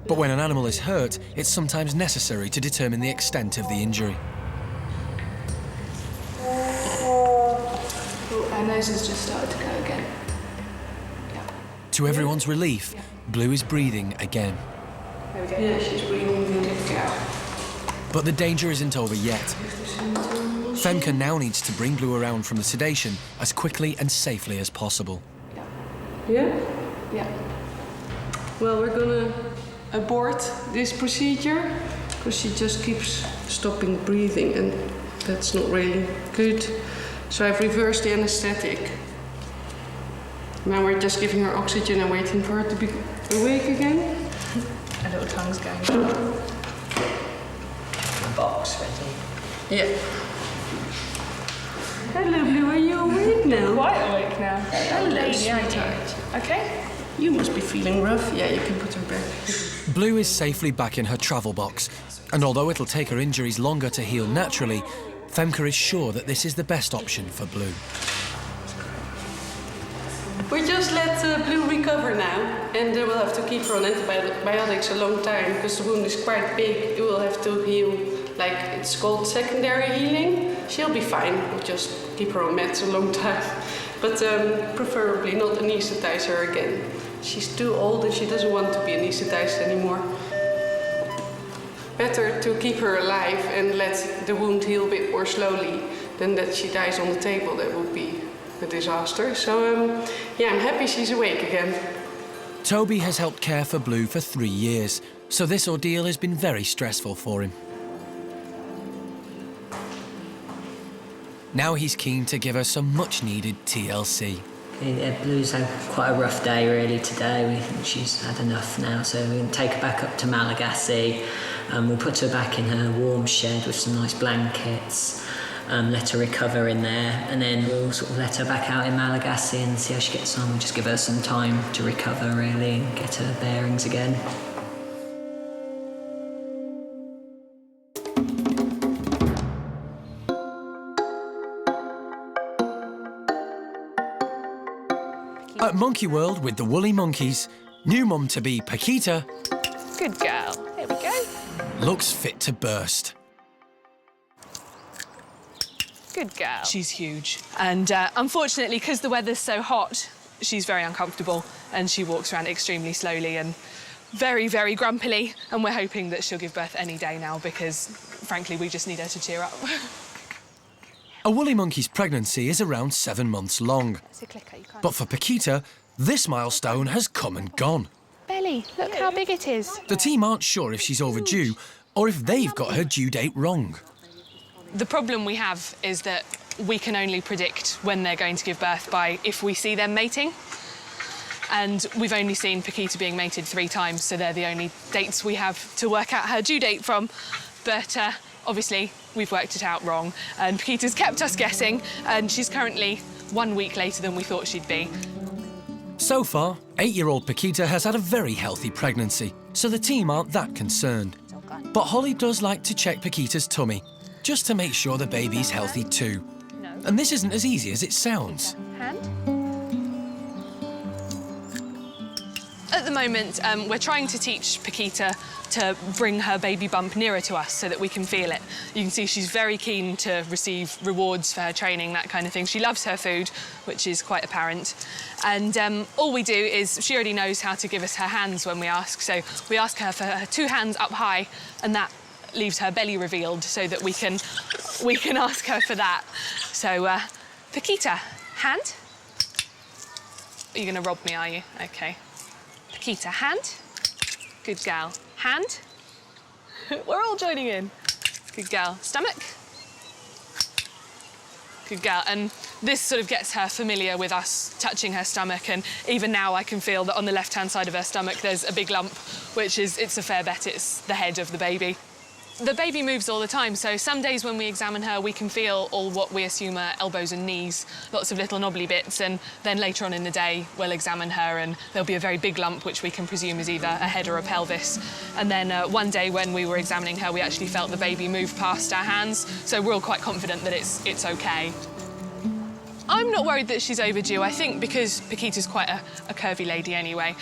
But when an animal is hurt, it's sometimes necessary to determine the extent of the injury. Hannas has just started to go again. To everyone's relief, Blue is breathing again. Yeah, she's breathing good now. But the danger isn't over yet. Femke now needs to bring Blue around from the sedation as quickly and safely as possible. Yeah? Yeah. Well, we're gonna abort this procedure because she just keeps stopping breathing and that's not really good. So I've reversed the anesthetic. Now we're just giving her oxygen and waiting for her to be awake again. A little tongue's going. Box ready. Yeah. Hello, Blue. Are you awake now? Quite awake now. Hello, sweetheart. Okay. You must be feeling rough. Yeah, you can put her back. Blue is safely back in her travel box, and although it'll take her injuries longer to heal naturally, Femke is sure that this is the best option for Blue. We just let Blue recover now, and we'll have to keep her on antibiotics a long time because the wound is quite big. It will have to heal, like it's called secondary healing. She'll be fine. We'll just keep her on meds a long time, but preferably not anesthetize her again. She's too old and she doesn't want to be anesthetized anymore. Better to keep her alive and let the wound heal a bit more slowly than that she dies on the table. That would be a disaster. So, yeah, I'm happy she's awake again. Toby has helped care for Blue for 3 years, so this ordeal has been very stressful for him. Now he's keen to give her some much-needed TLC. Blue's had quite a rough day really today. We think she's had enough now, so we're going to take her back up to Malagasy. We'll put her back in her warm shed with some nice blankets, let her recover in there, and then we'll sort of let her back out in Malagasy and see how she gets on. We'll just give her some time to recover really and get her bearings again. At Monkey World with the woolly monkeys, new mum-to-be Pakita Good girl. There we go. looks fit to burst. Good girl. She's huge. And unfortunately, because the weather's so hot, she's very uncomfortable and she walks around extremely slowly and very, very grumpily. And we're hoping that she'll give birth any day now because, frankly, we just need her to cheer up. A woolly monkey's pregnancy is around 7 months long. It's a clicker, you can't... But for Pakita, this milestone has come and gone. Belly, look how big it is. The team aren't sure if she's overdue or if they've got her due date wrong. The problem we have is that we can only predict when they're going to give birth by if we see them mating. And we've only seen Pakita being mated 3 times, so they're the only dates we have to work out her due date from. But obviously, we've worked it out wrong, and Pakita's kept us guessing, and she's currently 1 week later than we thought she'd be. So far, 8-year-old Pakita has had a very healthy pregnancy, so the team aren't that concerned. But Holly does like to check Pakita's tummy, just to make sure the baby's healthy too. And this isn't as easy as it sounds. Hand. At the moment, we're trying to teach Pakita to bring her baby bump nearer to us so that we can feel it. You can see she's very keen to receive rewards for her training, that kind of thing. She loves her food, which is quite apparent. And all we do is, she already knows how to give us her hands when we ask. So we ask her for her 2 hands up high, and that leaves her belly revealed so that we can ask her for that. So, Pakita, hand. You're going to rob me, are you? OK. Pakita, hand. Good gal. Hand. We're all joining in. Good gal. Stomach. Good gal. And this sort of gets her familiar with us touching her stomach, and even now I can feel that on the left-hand side of her stomach there's a big lump, which is, it's a fair bet it's the head of the baby. The baby moves all the time, so some days when we examine her, we can feel all what we assume are elbows and knees, lots of little knobbly bits, and then later on in the day, we'll examine her and there'll be a very big lump, which we can presume is either a head or a pelvis. And then one day when we were examining her, we actually felt the baby move past our hands, so we're all quite confident that it's OK. I'm not worried that she's overdue. I think because Pakita's quite a curvy lady anyway,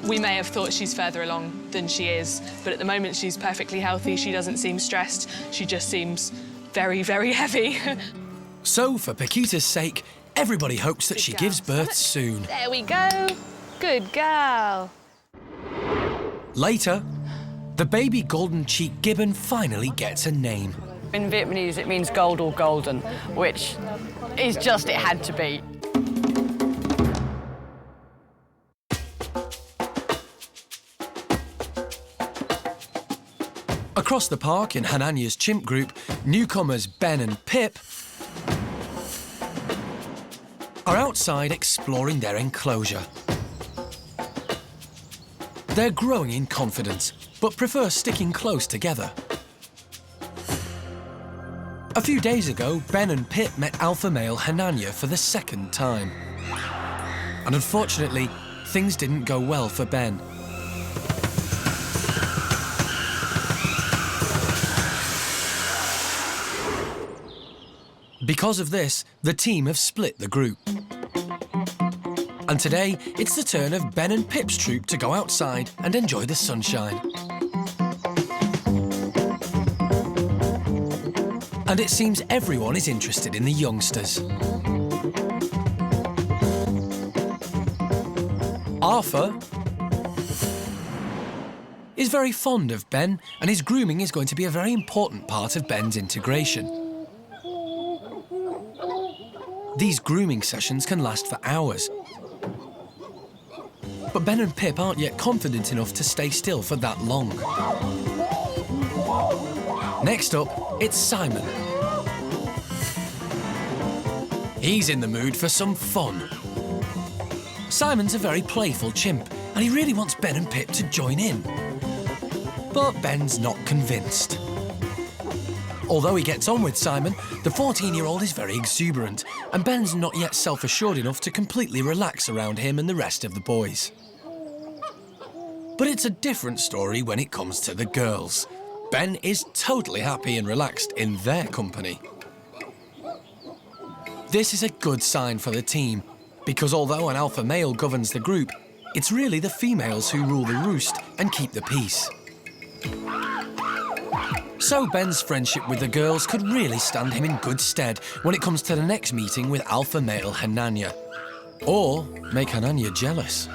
we may have thought she's further along than she is. But at the moment, she's perfectly healthy. She doesn't seem stressed. She just seems very, very heavy. So, for Pakita's sake, everybody hopes that she gives birth soon. There we go. Good girl. Later, the baby golden cheek gibbon finally gets a name. In Vietnamese, it means gold or golden, which is just, it had to be. Across the park in Hananya's chimp group, newcomers Ben and Pip are outside exploring their enclosure. They're growing in confidence, but prefer sticking close together. A few days ago, Ben and Pip met alpha male Hananya for the 2nd time. And unfortunately, things didn't go well for Ben. Because of this, the team have split the group. And today, it's the turn of Ben and Pip's troop to go outside and enjoy the sunshine. And it seems everyone is interested in the youngsters. Arthur is very fond of Ben, and his grooming is going to be a very important part of Ben's integration. These grooming sessions can last for hours. But Ben and Pip aren't yet confident enough to stay still for that long. Next up, it's Simon. He's in the mood for some fun. Simon's a very playful chimp, and he really wants Ben and Pip to join in. But Ben's not convinced. Although he gets on with Simon, the 14-year-old is very exuberant, and Ben's not yet self-assured enough to completely relax around him and the rest of the boys. But it's a different story when it comes to the girls. Ben is totally happy and relaxed in their company. This is a good sign for the team, because although an alpha male governs the group, it's really the females who rule the roost and keep the peace. So Ben's friendship with the girls could really stand him in good stead when it comes to the next meeting with alpha male Hananya. Or make Hananya jealous.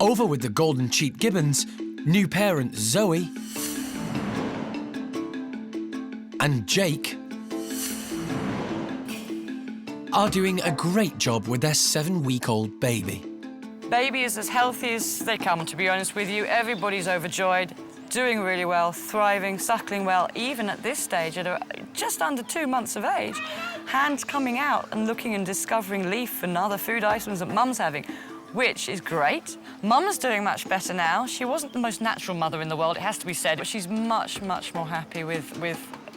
Over with the golden cheek gibbons, new parents Zoe and Jake are doing a great job with their 7-week-old baby. Baby is as healthy as they come, to be honest with you. Everybody's overjoyed, doing really well, thriving, suckling well, even at this stage, at just under 2 months of age. Hands coming out and looking and discovering leaf and other food items that Mum's having, which is great. Mum's doing much better now. She wasn't the most natural mother in the world, it has to be said, but she's much, much more happy with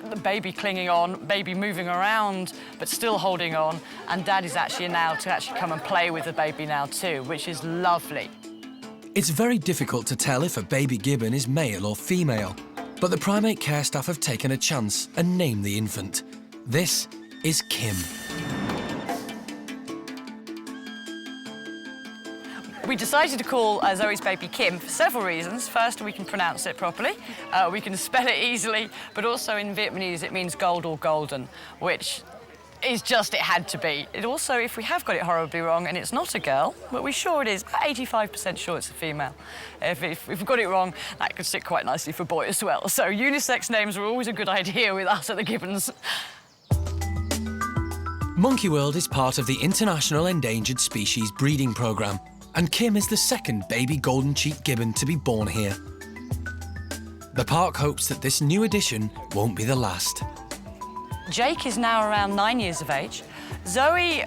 the baby clinging on, baby moving around, but still holding on, and Dad is actually now to actually come and play with the baby now too, which is lovely. It's very difficult to tell if a baby gibbon is male or female, but the primate care staff have taken a chance and named the infant. This is Kim. We decided to call Zoe's baby Kim for several reasons. First, we can pronounce it properly, we can spell it easily, but also in Vietnamese it means gold or golden, which is just, it had to be. It also, if we have got it horribly wrong and it's not a girl, but we're sure it is, 85% sure it's a female. If we've got it wrong, that could sit quite nicely for boy as well. So unisex names are always a good idea with us at the Gibbons. Monkey World is part of the International Endangered Species Breeding Programme, and Kim is the second baby golden cheek gibbon to be born here. The park hopes that this new addition won't be the last. Jake is now around 9 years of age. Zoe,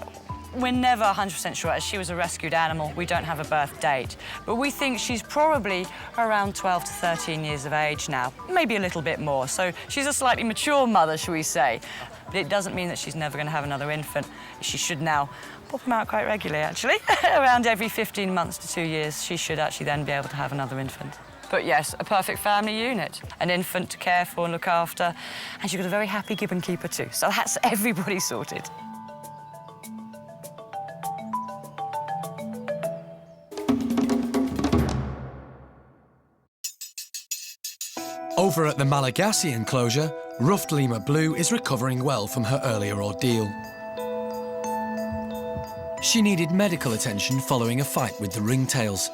we're never 100% sure, as she was a rescued animal. We don't have a birth date, but we think she's probably around 12 to 13 years of age now, maybe a little bit more. So she's a slightly mature mother, shall we say. But it doesn't mean that she's never going to have another infant. She should now pop them out quite regularly, actually. Around every 15 months to 2 years, she should actually then be able to have another infant. But yes, a perfect family unit. An infant to care for and look after. And she's got a very happy gibbon keeper too. So that's everybody sorted. Over at the Malagasy enclosure, ruffed lemur Blue is recovering well from her earlier ordeal. She needed medical attention following a fight with the ringtails.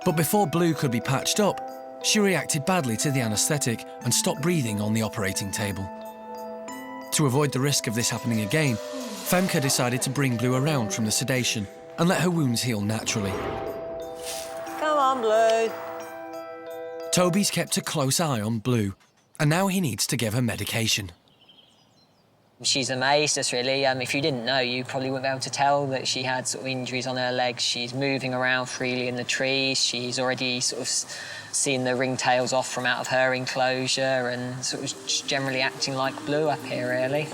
But before Blue could be patched up, she reacted badly to the anaesthetic and stopped breathing on the operating table. To avoid the risk of this happening again, Femke decided to bring Blue around from the sedation and let her wounds heal naturally. Come on, Blue. Toby's kept a close eye on Blue, and now he needs to give her medication. She's amazed us, really. If you didn't know, you probably wouldn't be able to tell that she had sort of injuries on her legs. She's moving around freely in the trees. She's already sort of seen the ringtails off from out of her enclosure and sort of just generally acting like Blue up here, really.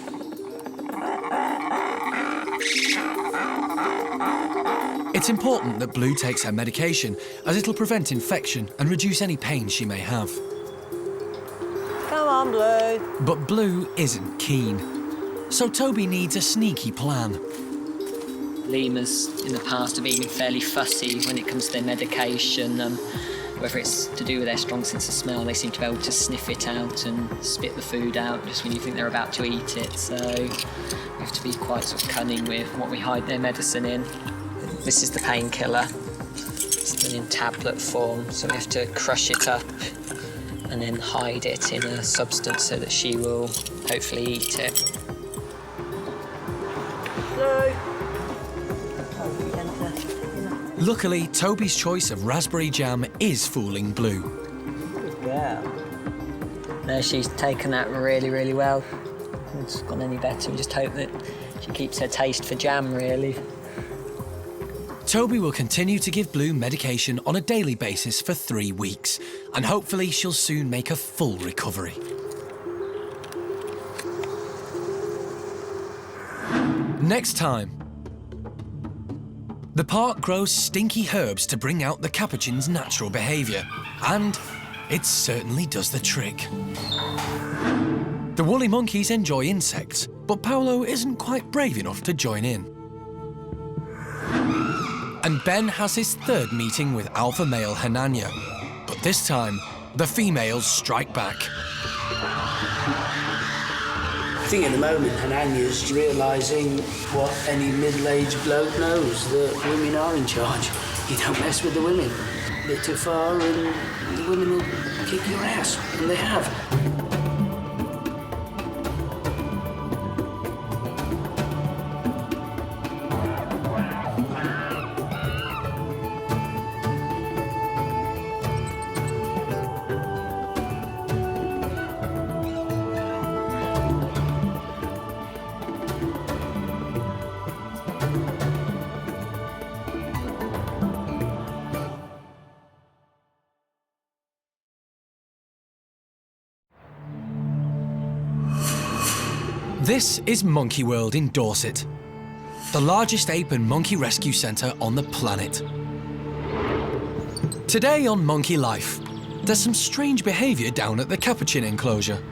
It's important that Blue takes her medication, as it'll prevent infection and reduce any pain she may have. Come on, Blue. But Blue isn't keen. So Toby needs a sneaky plan. Lemurs in the past have been fairly fussy when it comes to their medication. Whether it's to do with their strong sense of smell, they seem to be able to sniff it out and spit the food out just when you think they're about to eat it. So we have to be quite sort of cunning with what we hide their medicine in. This is the painkiller. It's in tablet form, so we have to crush it up and then hide it in a substance so that she will hopefully eat it. Luckily, Toby's choice of raspberry jam is fooling Blue. Yeah. No, she's taken that really, really well. It's gone any better. We just hope that she keeps her taste for jam, really. Toby will continue to give Blue medication on a daily basis for 3 weeks, and hopefully she'll soon make a full recovery. Next time. The park grows stinky herbs to bring out the Capuchin's natural behaviour, and it certainly does the trick. The woolly monkeys enjoy insects, but Paulo isn't quite brave enough to join in. And Ben has his third meeting with alpha male Hananya, but this time, the females strike back. I think at the moment Hananya's realising what any middle-aged bloke knows, that women are in charge. You don't mess with the women. A bit too far and the women will kick your ass, and they have. This is Monkey World in Dorset, the largest ape and monkey rescue centre on the planet. Today on Monkey Life, there's some strange behaviour down at the Capuchin enclosure.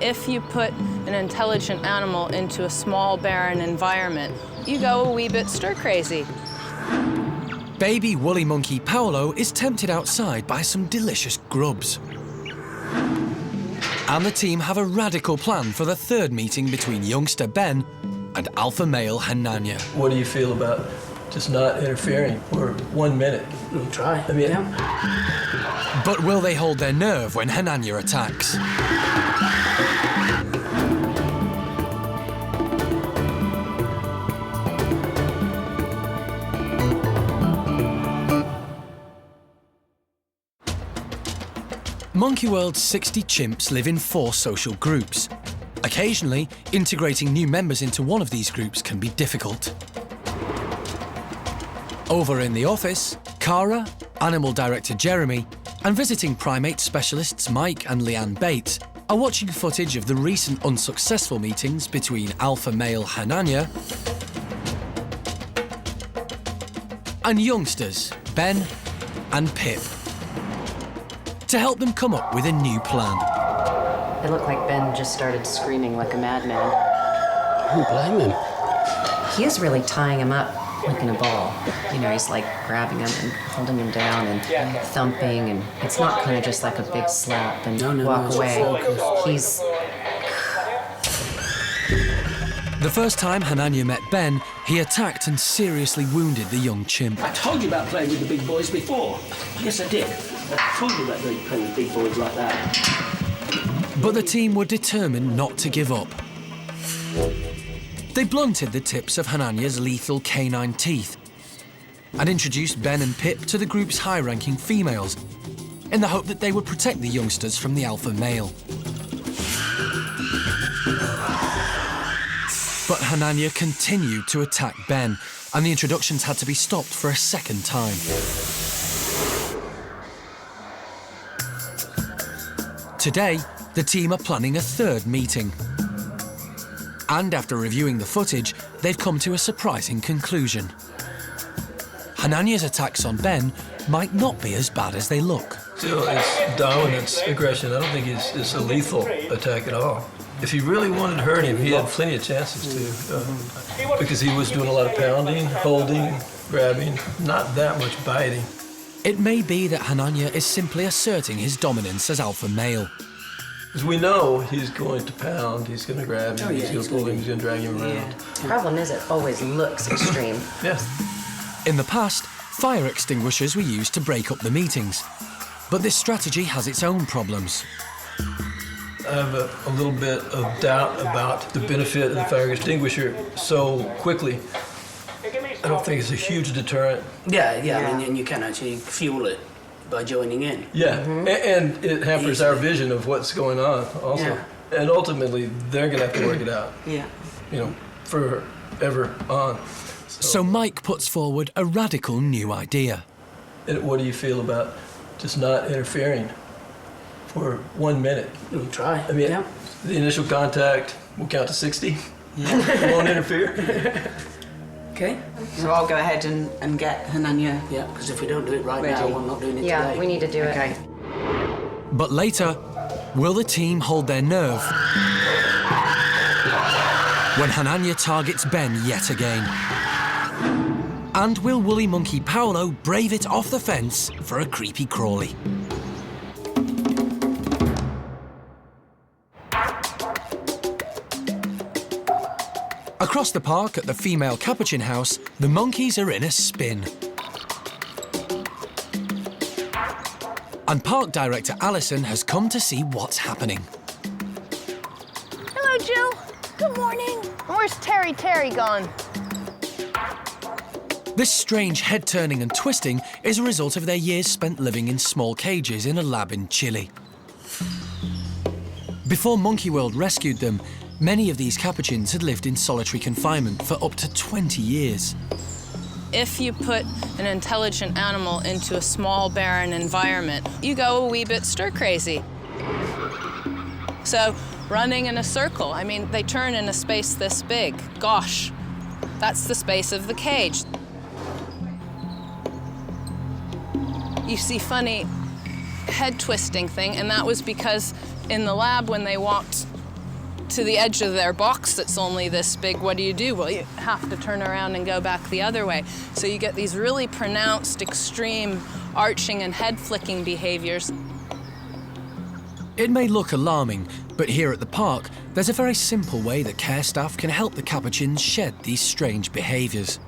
If you put an intelligent animal into a small, barren environment, you go a wee bit stir-crazy. Baby woolly monkey Paulo is tempted outside by some delicious grubs. And the team have a radical plan for the third meeting between youngster Ben and alpha male Hananya. What do you feel about just not interfering for 1 minute? We'll try. I mean, But will they hold their nerve when Hananya attacks? Monkey World's 60 chimps live in 4 social groups. Occasionally, integrating new members into one of these groups can be difficult. Over in the office, Cara, animal director Jeremy, and visiting primate specialists Mike and Leanne Bates are watching footage of the recent unsuccessful meetings between alpha male Hananya and youngsters Ben and Pip, to help them come up with a new plan. It looked like Ben just started screaming like a madman. I don't blame him. He is really tying him up like in a ball. You know, he's like grabbing him and holding him down and thumping, and it's not kind of just like a big slap and walk away. He's... The first time Hananya met Ben, he attacked and seriously wounded the young chimp. I told you about playing with the big boys before. Yes, I did. I told you about playing with big boys like that. But the team were determined not to give up. They blunted the tips of Hananya's lethal canine teeth and introduced Ben and Pip to the group's high-ranking females in the hope that they would protect the youngsters from the alpha male. But Hananya continued to attack Ben, and the introductions had to be stopped for a second time. Today, the team are planning a third meeting. And after reviewing the footage, they've come to a surprising conclusion. Hananya's attacks on Ben might not be as bad as they look. still, it's dominance, aggression. I don't think it's a lethal attack at all. If he really wanted to hurt him, he had plenty of chances to, because he was doing a lot of pounding, holding, grabbing, not that much biting. It may be that Hananya is simply asserting his dominance as alpha male. Because we know he's going to pound, he's going to grab him, he's going to pull him, he's going to drag him around. The problem is it always looks extreme. Yes. In the past, fire extinguishers were used to break up the meetings. But this strategy has its own problems. I have a little bit of doubt about the benefit of the fire extinguisher so quickly. I don't think it's a huge deterrent. Yeah, I mean, and you can actually fuel it by joining in. Yeah, and it hampers our vision of what's going on also. Yeah. And ultimately, they're going to have to work it out. Yeah. You know, forever on. So Mike puts forward a radical new idea. And what do you feel about just not interfering for 1 minute? We'll try. I mean, the initial contact, we'll count to 60. Yeah. Won't interfere. Okay. So I'll go ahead and get Hananya. Yeah, because if we don't do it right now, we're not doing it today. Yeah, we need to do it. Okay. But later, will the team hold their nerve when Hananya targets Ben yet again? And will woolly monkey Paulo brave it off the fence for a creepy crawly? Across the park at the female Capuchin house, the monkeys are in a spin. And park director Alison has come to see what's happening. Hello, Jill. Good morning. Where's Terry gone? This strange head-turning and twisting is a result of their years spent living in small cages in a lab in Chile. Before Monkey World rescued them, many of these Capuchins had lived in solitary confinement for up to 20 years. If you put an intelligent animal into a small, barren environment, you go a wee bit stir-crazy. So, running in a circle, I mean, they turn in a space this big. Gosh, that's the space of the cage. You see funny head-twisting thing, and that was because in the lab, when they walked to the edge of their box that's only this big, what do? Well, you have to turn around and go back the other way. So you get these really pronounced, extreme arching and head-flicking behaviors. It may look alarming, but here at the park, there's a very simple way that care staff can help the Capuchins shed these strange behaviors.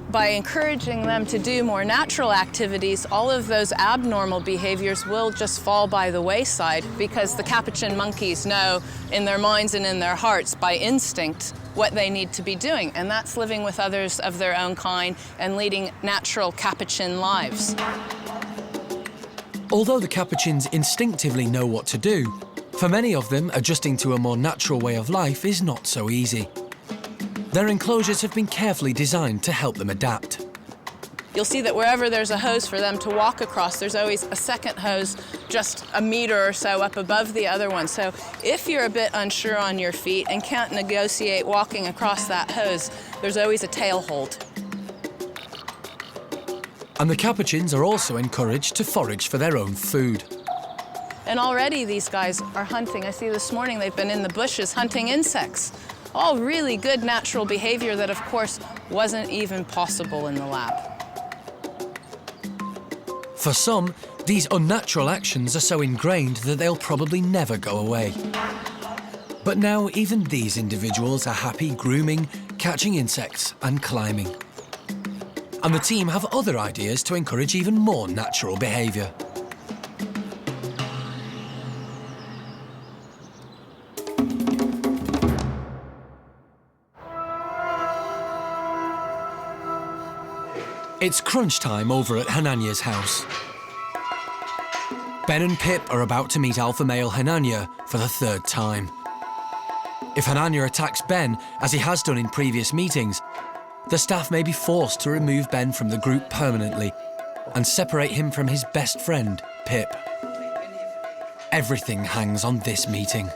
By encouraging them to do more natural activities, all of those abnormal behaviors will just fall by the wayside because the Capuchin monkeys know in their minds and in their hearts by instinct what they need to be doing, and that's living with others of their own kind and leading natural Capuchin lives. Although the Capuchins instinctively know what to do, for many of them, adjusting to a more natural way of life is not so easy. Their enclosures have been carefully designed to help them adapt. You'll see that wherever there's a hose for them to walk across, there's always a second hose just a meter or so up above the other one. So if you're a bit unsure on your feet and can't negotiate walking across that hose, there's always a tail hold. And the Capuchins are also encouraged to forage for their own food. And already these guys are hunting. I see this morning they've been in the bushes hunting insects. All really good natural behavior that, of course, wasn't even possible in the lab. For some, these unnatural actions are so ingrained that they'll probably never go away. But now even these individuals are happy grooming, catching insects and climbing. And the team have other ideas to encourage even more natural behaviour. It's crunch time over at Hananya's house. Ben and Pip are about to meet alpha male Hananya for the third time. If Hananya attacks Ben, as he has done in previous meetings, the staff may be forced to remove Ben from the group permanently and separate him from his best friend, Pip. Everything hangs on this meeting.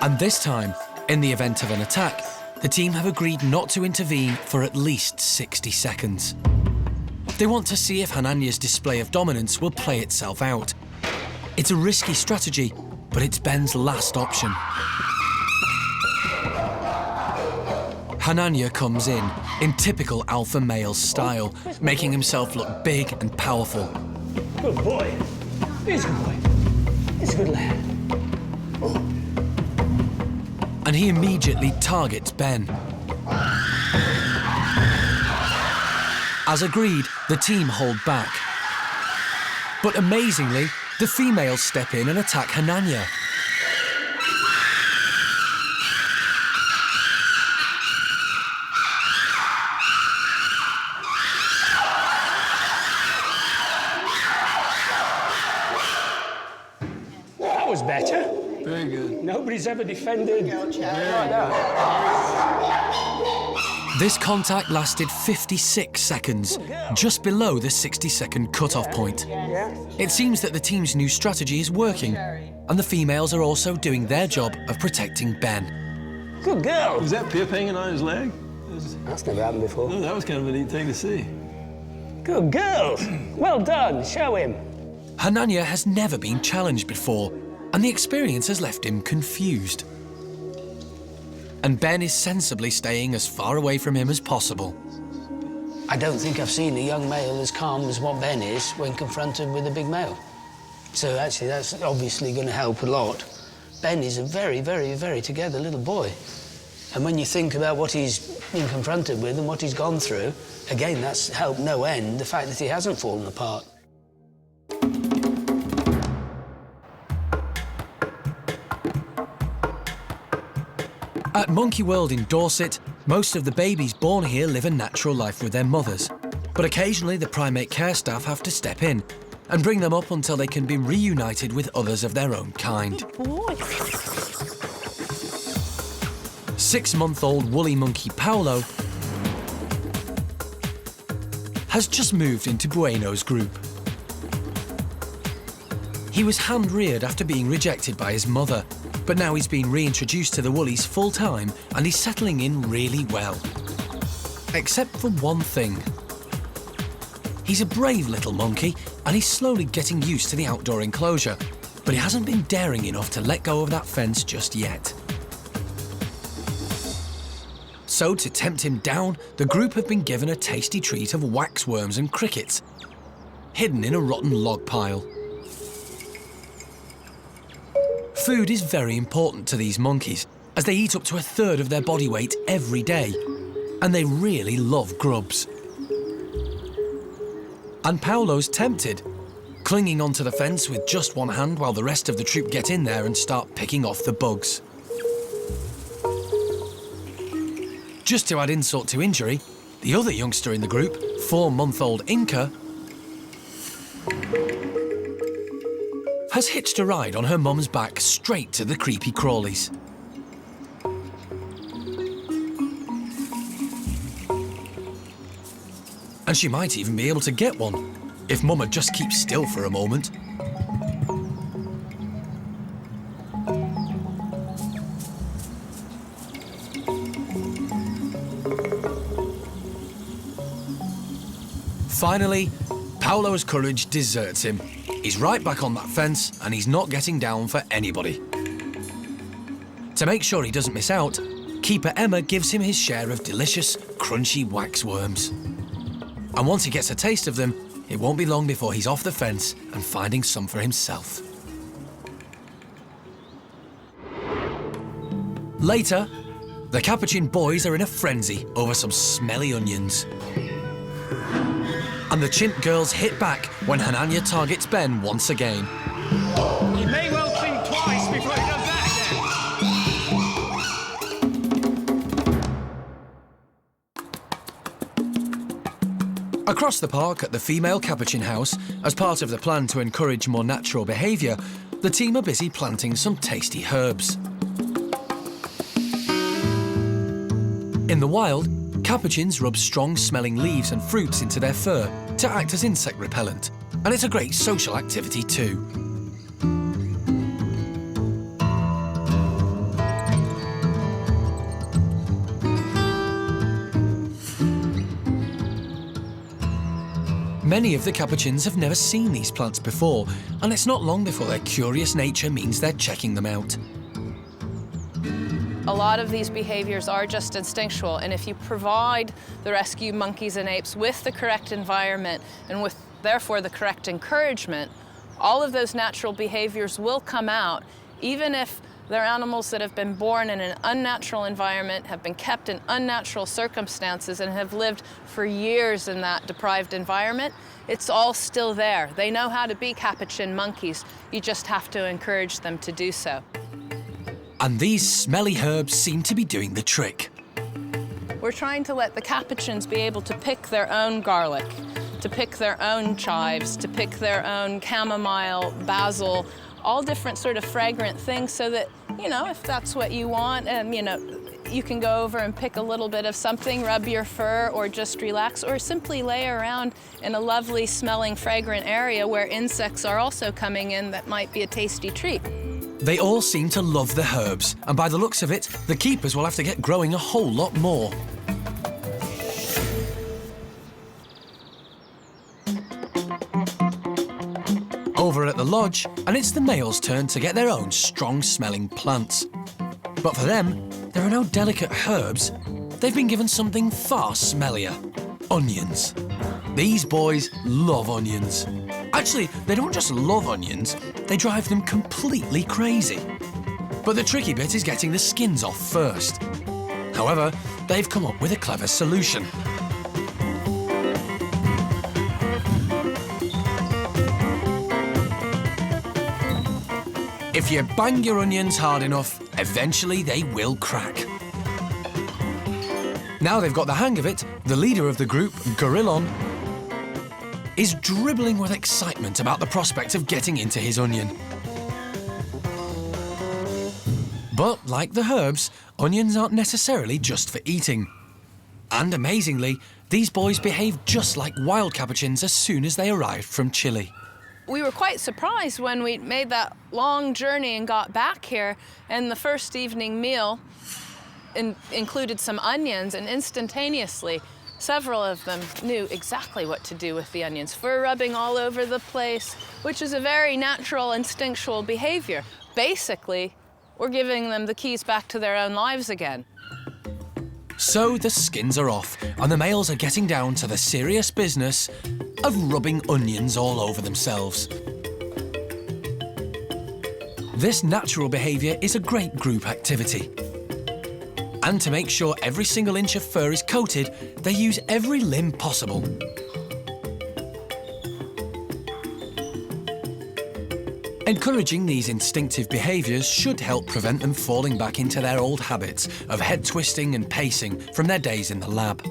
And this time, in the event of an attack, the team have agreed not to intervene for at least 60 seconds. They want to see if Hananya's display of dominance will play itself out. It's a risky strategy, but it's Ben's last option. Hananya comes in typical alpha male style, making himself look big and powerful. Good boy. He's a good boy. He's a good lad. And he immediately targets Ben. As agreed, the team hold back. But amazingly, the females step in and attack Hananya. was better. Very good. Nobody's ever defended like that. This contact lasted 56 seconds, just below the 60-second cut-off point. It seems that the team's new strategy is working, and the females are also doing their job of protecting Ben. Good girl. Was that Pip hanging on his leg? That's never happened before. No, that was kind of a neat thing to see. Good girl. Well done. Show him. Hananya has never been challenged before, and the experience has left him confused. And Ben is sensibly staying as far away from him as possible. I don't think I've seen a young male as calm as what Ben is when confronted with a big male. So actually, that's obviously going to help a lot. Ben is a very, very, very together little boy. And when you think about what he's been confronted with and what he's gone through, again, that's helped no end, the fact that he hasn't fallen apart. At Monkey World in Dorset, most of the babies born here live a natural life with their mothers. But occasionally the primate care staff have to step in and bring them up until they can be reunited with others of their own kind. 6-month-old woolly monkey Paulo has just moved into Bueno's group. He was hand-reared after being rejected by his mother, but now he's been reintroduced to the woolies full-time and he's settling in really well. Except for one thing. He's a brave little monkey and he's slowly getting used to the outdoor enclosure, but he hasn't been daring enough to let go of that fence just yet. So, to tempt him down, the group have been given a tasty treat of waxworms and crickets, hidden in a rotten log pile. Food is very important to these monkeys, as they eat up to 1/3 of their body weight every day, and they really love grubs. And Paulo's tempted, clinging onto the fence with just one hand while the rest of the troop get in there and start picking off the bugs. Just to add insult to injury, the other youngster in the group, 4-month-old Inca, has hitched a ride on her mum's back straight to the creepy crawlies. And she might even be able to get one, if Mum just keeps still for a moment. Finally, Paulo's courage deserts him. He's right back on that fence and he's not getting down for anybody. To make sure he doesn't miss out, Keeper Emma gives him his share of delicious, crunchy waxworms. And once he gets a taste of them, it won't be long before he's off the fence and finding some for himself. Later, the Capuchin boys are in a frenzy over some smelly onions. And the chimp girls hit back when Hananya targets Ben once again. He may well think twice before he does that again. Across the park at the female Capuchin house, as part of the plan to encourage more natural behaviour, the team are busy planting some tasty herbs. In the wild, Capuchins rub strong-smelling leaves and fruits into their fur to act as insect repellent, and it's a great social activity too. Many of the Capuchins have never seen these plants before, and it's not long before their curious nature means they're checking them out. A lot of these behaviors are just instinctual, and if you provide the rescue monkeys and apes with the correct environment and with, therefore, the correct encouragement, all of those natural behaviors will come out, even if they're animals that have been born in an unnatural environment, have been kept in unnatural circumstances, and have lived for years in that deprived environment. It's all still there. They know how to be Capuchin monkeys. You just have to encourage them to do so. And these smelly herbs seem to be doing the trick. We're trying to let the Capuchins be able to pick their own garlic, to pick their own chives, to pick their own chamomile, basil, all different sort of fragrant things so that, you know, if that's what you want, you know, you can go over and pick a little bit of something, rub your fur, or just relax, or simply lay around in a lovely smelling, fragrant area where insects are also coming in that might be a tasty treat. They all seem to love the herbs, and by the looks of it, the keepers will have to get growing a whole lot more. Over at the lodge, and it's the males' turn to get their own strong-smelling plants. But for them, there are no delicate herbs. They've been given something far smellier: onions. These boys love onions. Actually, they don't just love onions, they drive them completely crazy. But the tricky bit is getting the skins off first. However, they've come up with a clever solution. If you bang your onions hard enough, eventually they will crack. Now they've got the hang of it, the leader of the group, Gorillon, is dribbling with excitement about the prospect of getting into his onion. But, like the herbs, onions aren't necessarily just for eating. And amazingly, these boys behave just like wild capuchins as soon as they arrived from Chile. We were quite surprised when we made that long journey and got back here, and the first evening meal included some onions, and instantaneously several of them knew exactly what to do with the onions. Fur rubbing all over the place, which is a very natural, instinctual behavior. Basically, we're giving them the keys back to their own lives again. So the skins are off, and the males are getting down to the serious business of rubbing onions all over themselves. This natural behaviour is a great group activity. And to make sure every single inch of fur is coated, they use every limb possible. Encouraging these instinctive behaviours should help prevent them falling back into their old habits of head twisting and pacing from their days in the lab.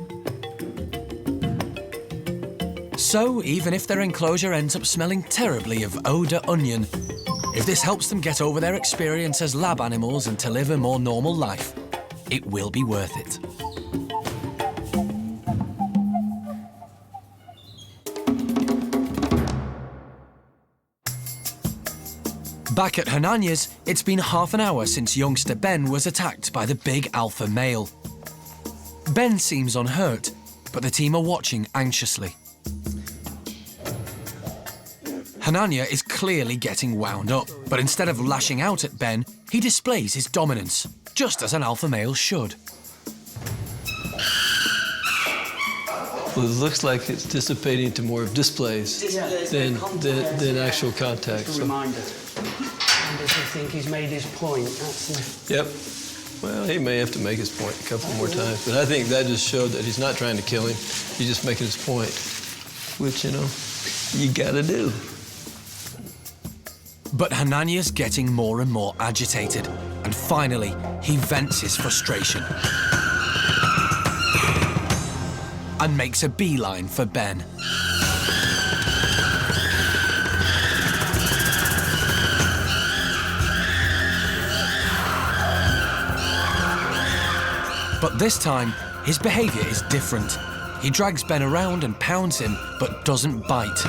So, even if their enclosure ends up smelling terribly of odour onion, if this helps them get over their experience as lab animals and to live a more normal life, it will be worth it. Back at Hananya's, it's been half an hour since youngster Ben was attacked by the big alpha male. Ben seems unhurt, but the team are watching anxiously. Hananya is clearly getting wound up, but instead of lashing out at Ben, he displays his dominance, just as an alpha male should. Well, it looks like it's dissipating to more of displays than actual contact. Just a reminder. And does he think he's made his point? That's Yep. Well, he may have to make his point a couple more times, but I think that just showed that he's not trying to kill him. He's just making his point, which, you know, you gotta do. But Hananya's getting more and more agitated, and finally, he vents his frustration and makes a beeline for Ben. But this time, his behaviour is different. He drags Ben around and pounds him, but doesn't bite.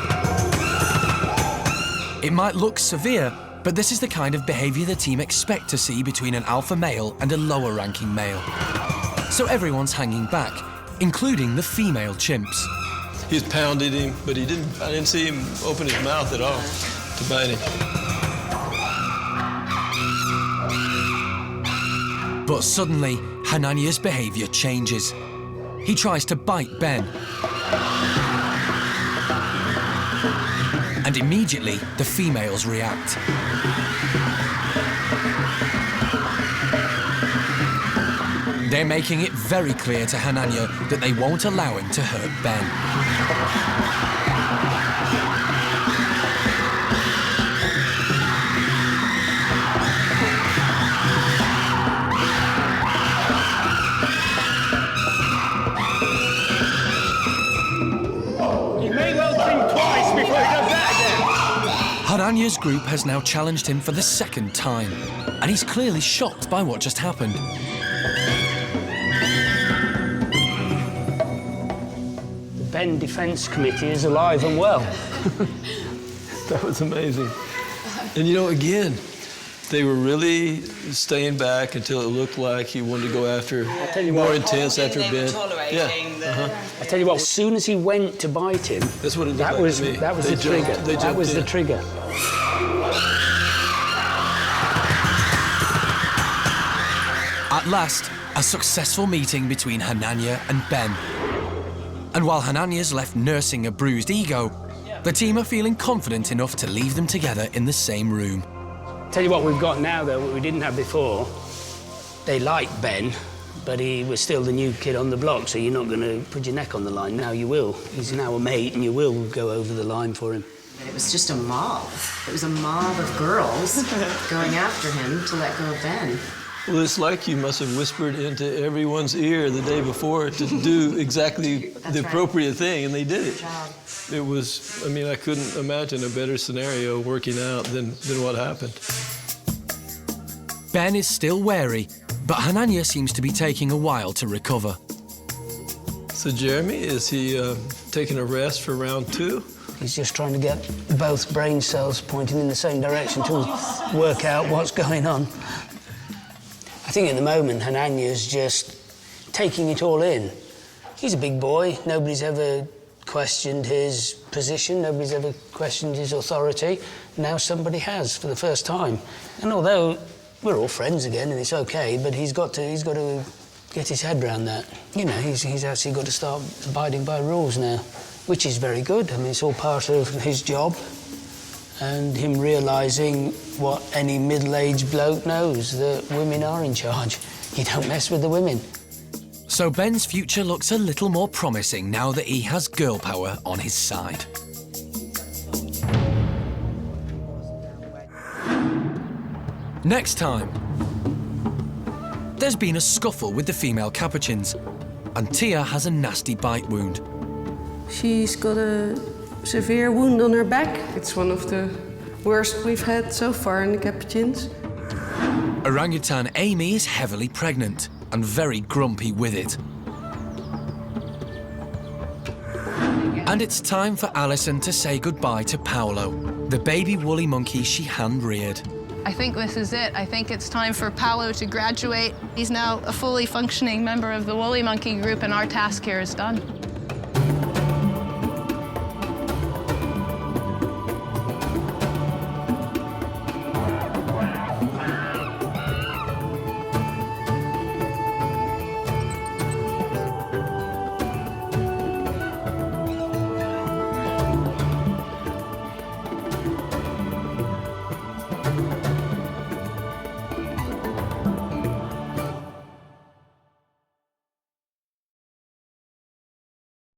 It might look severe, but this is the kind of behaviour the team expect to see between an alpha male and a lower-ranking male. So everyone's hanging back, including the female chimps. He's pounded him, but I didn't see him open his mouth at all to bite him. But suddenly, Hananya's behaviour changes. He tries to bite Ben. And immediately, the females react. They're making it very clear to Hananya that they won't allow him to hurt Ben. Hananya's group has now challenged him for the second time, and he's clearly shocked by what just happened. The Ben Defence Committee is alive and well. That was amazing. And you know, again, they were really staying back until it looked like he wanted to go after more intense after Ben. Yeah. I tell you what, as soon as he went to bite him, that's what it that like was to me. That was They the trigger. jumped That was in. the trigger. At last, a successful meeting between Hananya and Ben. And while Hananya's left nursing a bruised ego, the team are feeling confident enough to leave them together in the same room. Tell you what we've got now, though, what we didn't have before. They liked Ben, but he was still the new kid on the block, so you're not going to put your neck on the line. Now you will. He's now a mate, and you will go over the line for him. It was just a mob. It was a mob of girls going after him to let go of Ben. Well, it's like you must have whispered into everyone's ear the day before to do exactly the appropriate thing, and they did it. It was, I mean, I couldn't imagine a better scenario working out than what happened. Ben is still wary, but Hananya seems to be taking a while to recover. So, Jeremy, is he taking a rest for round 2? He's just trying to get both brain cells pointing in the same direction to work out what's going on. I think at the moment, Hananya's just taking it all in. He's a big boy. Nobody's ever questioned his position. Nobody's ever questioned his authority. Now somebody has for the first time. And although we're all friends again and it's okay, but he's got to get his head around that. You know, he's actually got to start abiding by rules now, which is very good. I mean, it's all part of his job. And him realising what any middle-aged bloke knows, that women are in charge. You don't mess with the women. So Ben's future looks a little more promising now that he has girl power on his side. Next time, there's been a scuffle with the female Capuchins, and Tia has a nasty bite wound. She's got a severe wound on her back. It's one of the worst we've had so far in the Capuchins. Orang-utan Amy is heavily pregnant and very grumpy with it. And it's time for Alison to say goodbye to Paulo, the baby woolly monkey she hand-reared. I think this is it. I think it's time for Paulo to graduate. He's now a fully functioning member of the woolly monkey group, and our task here is done.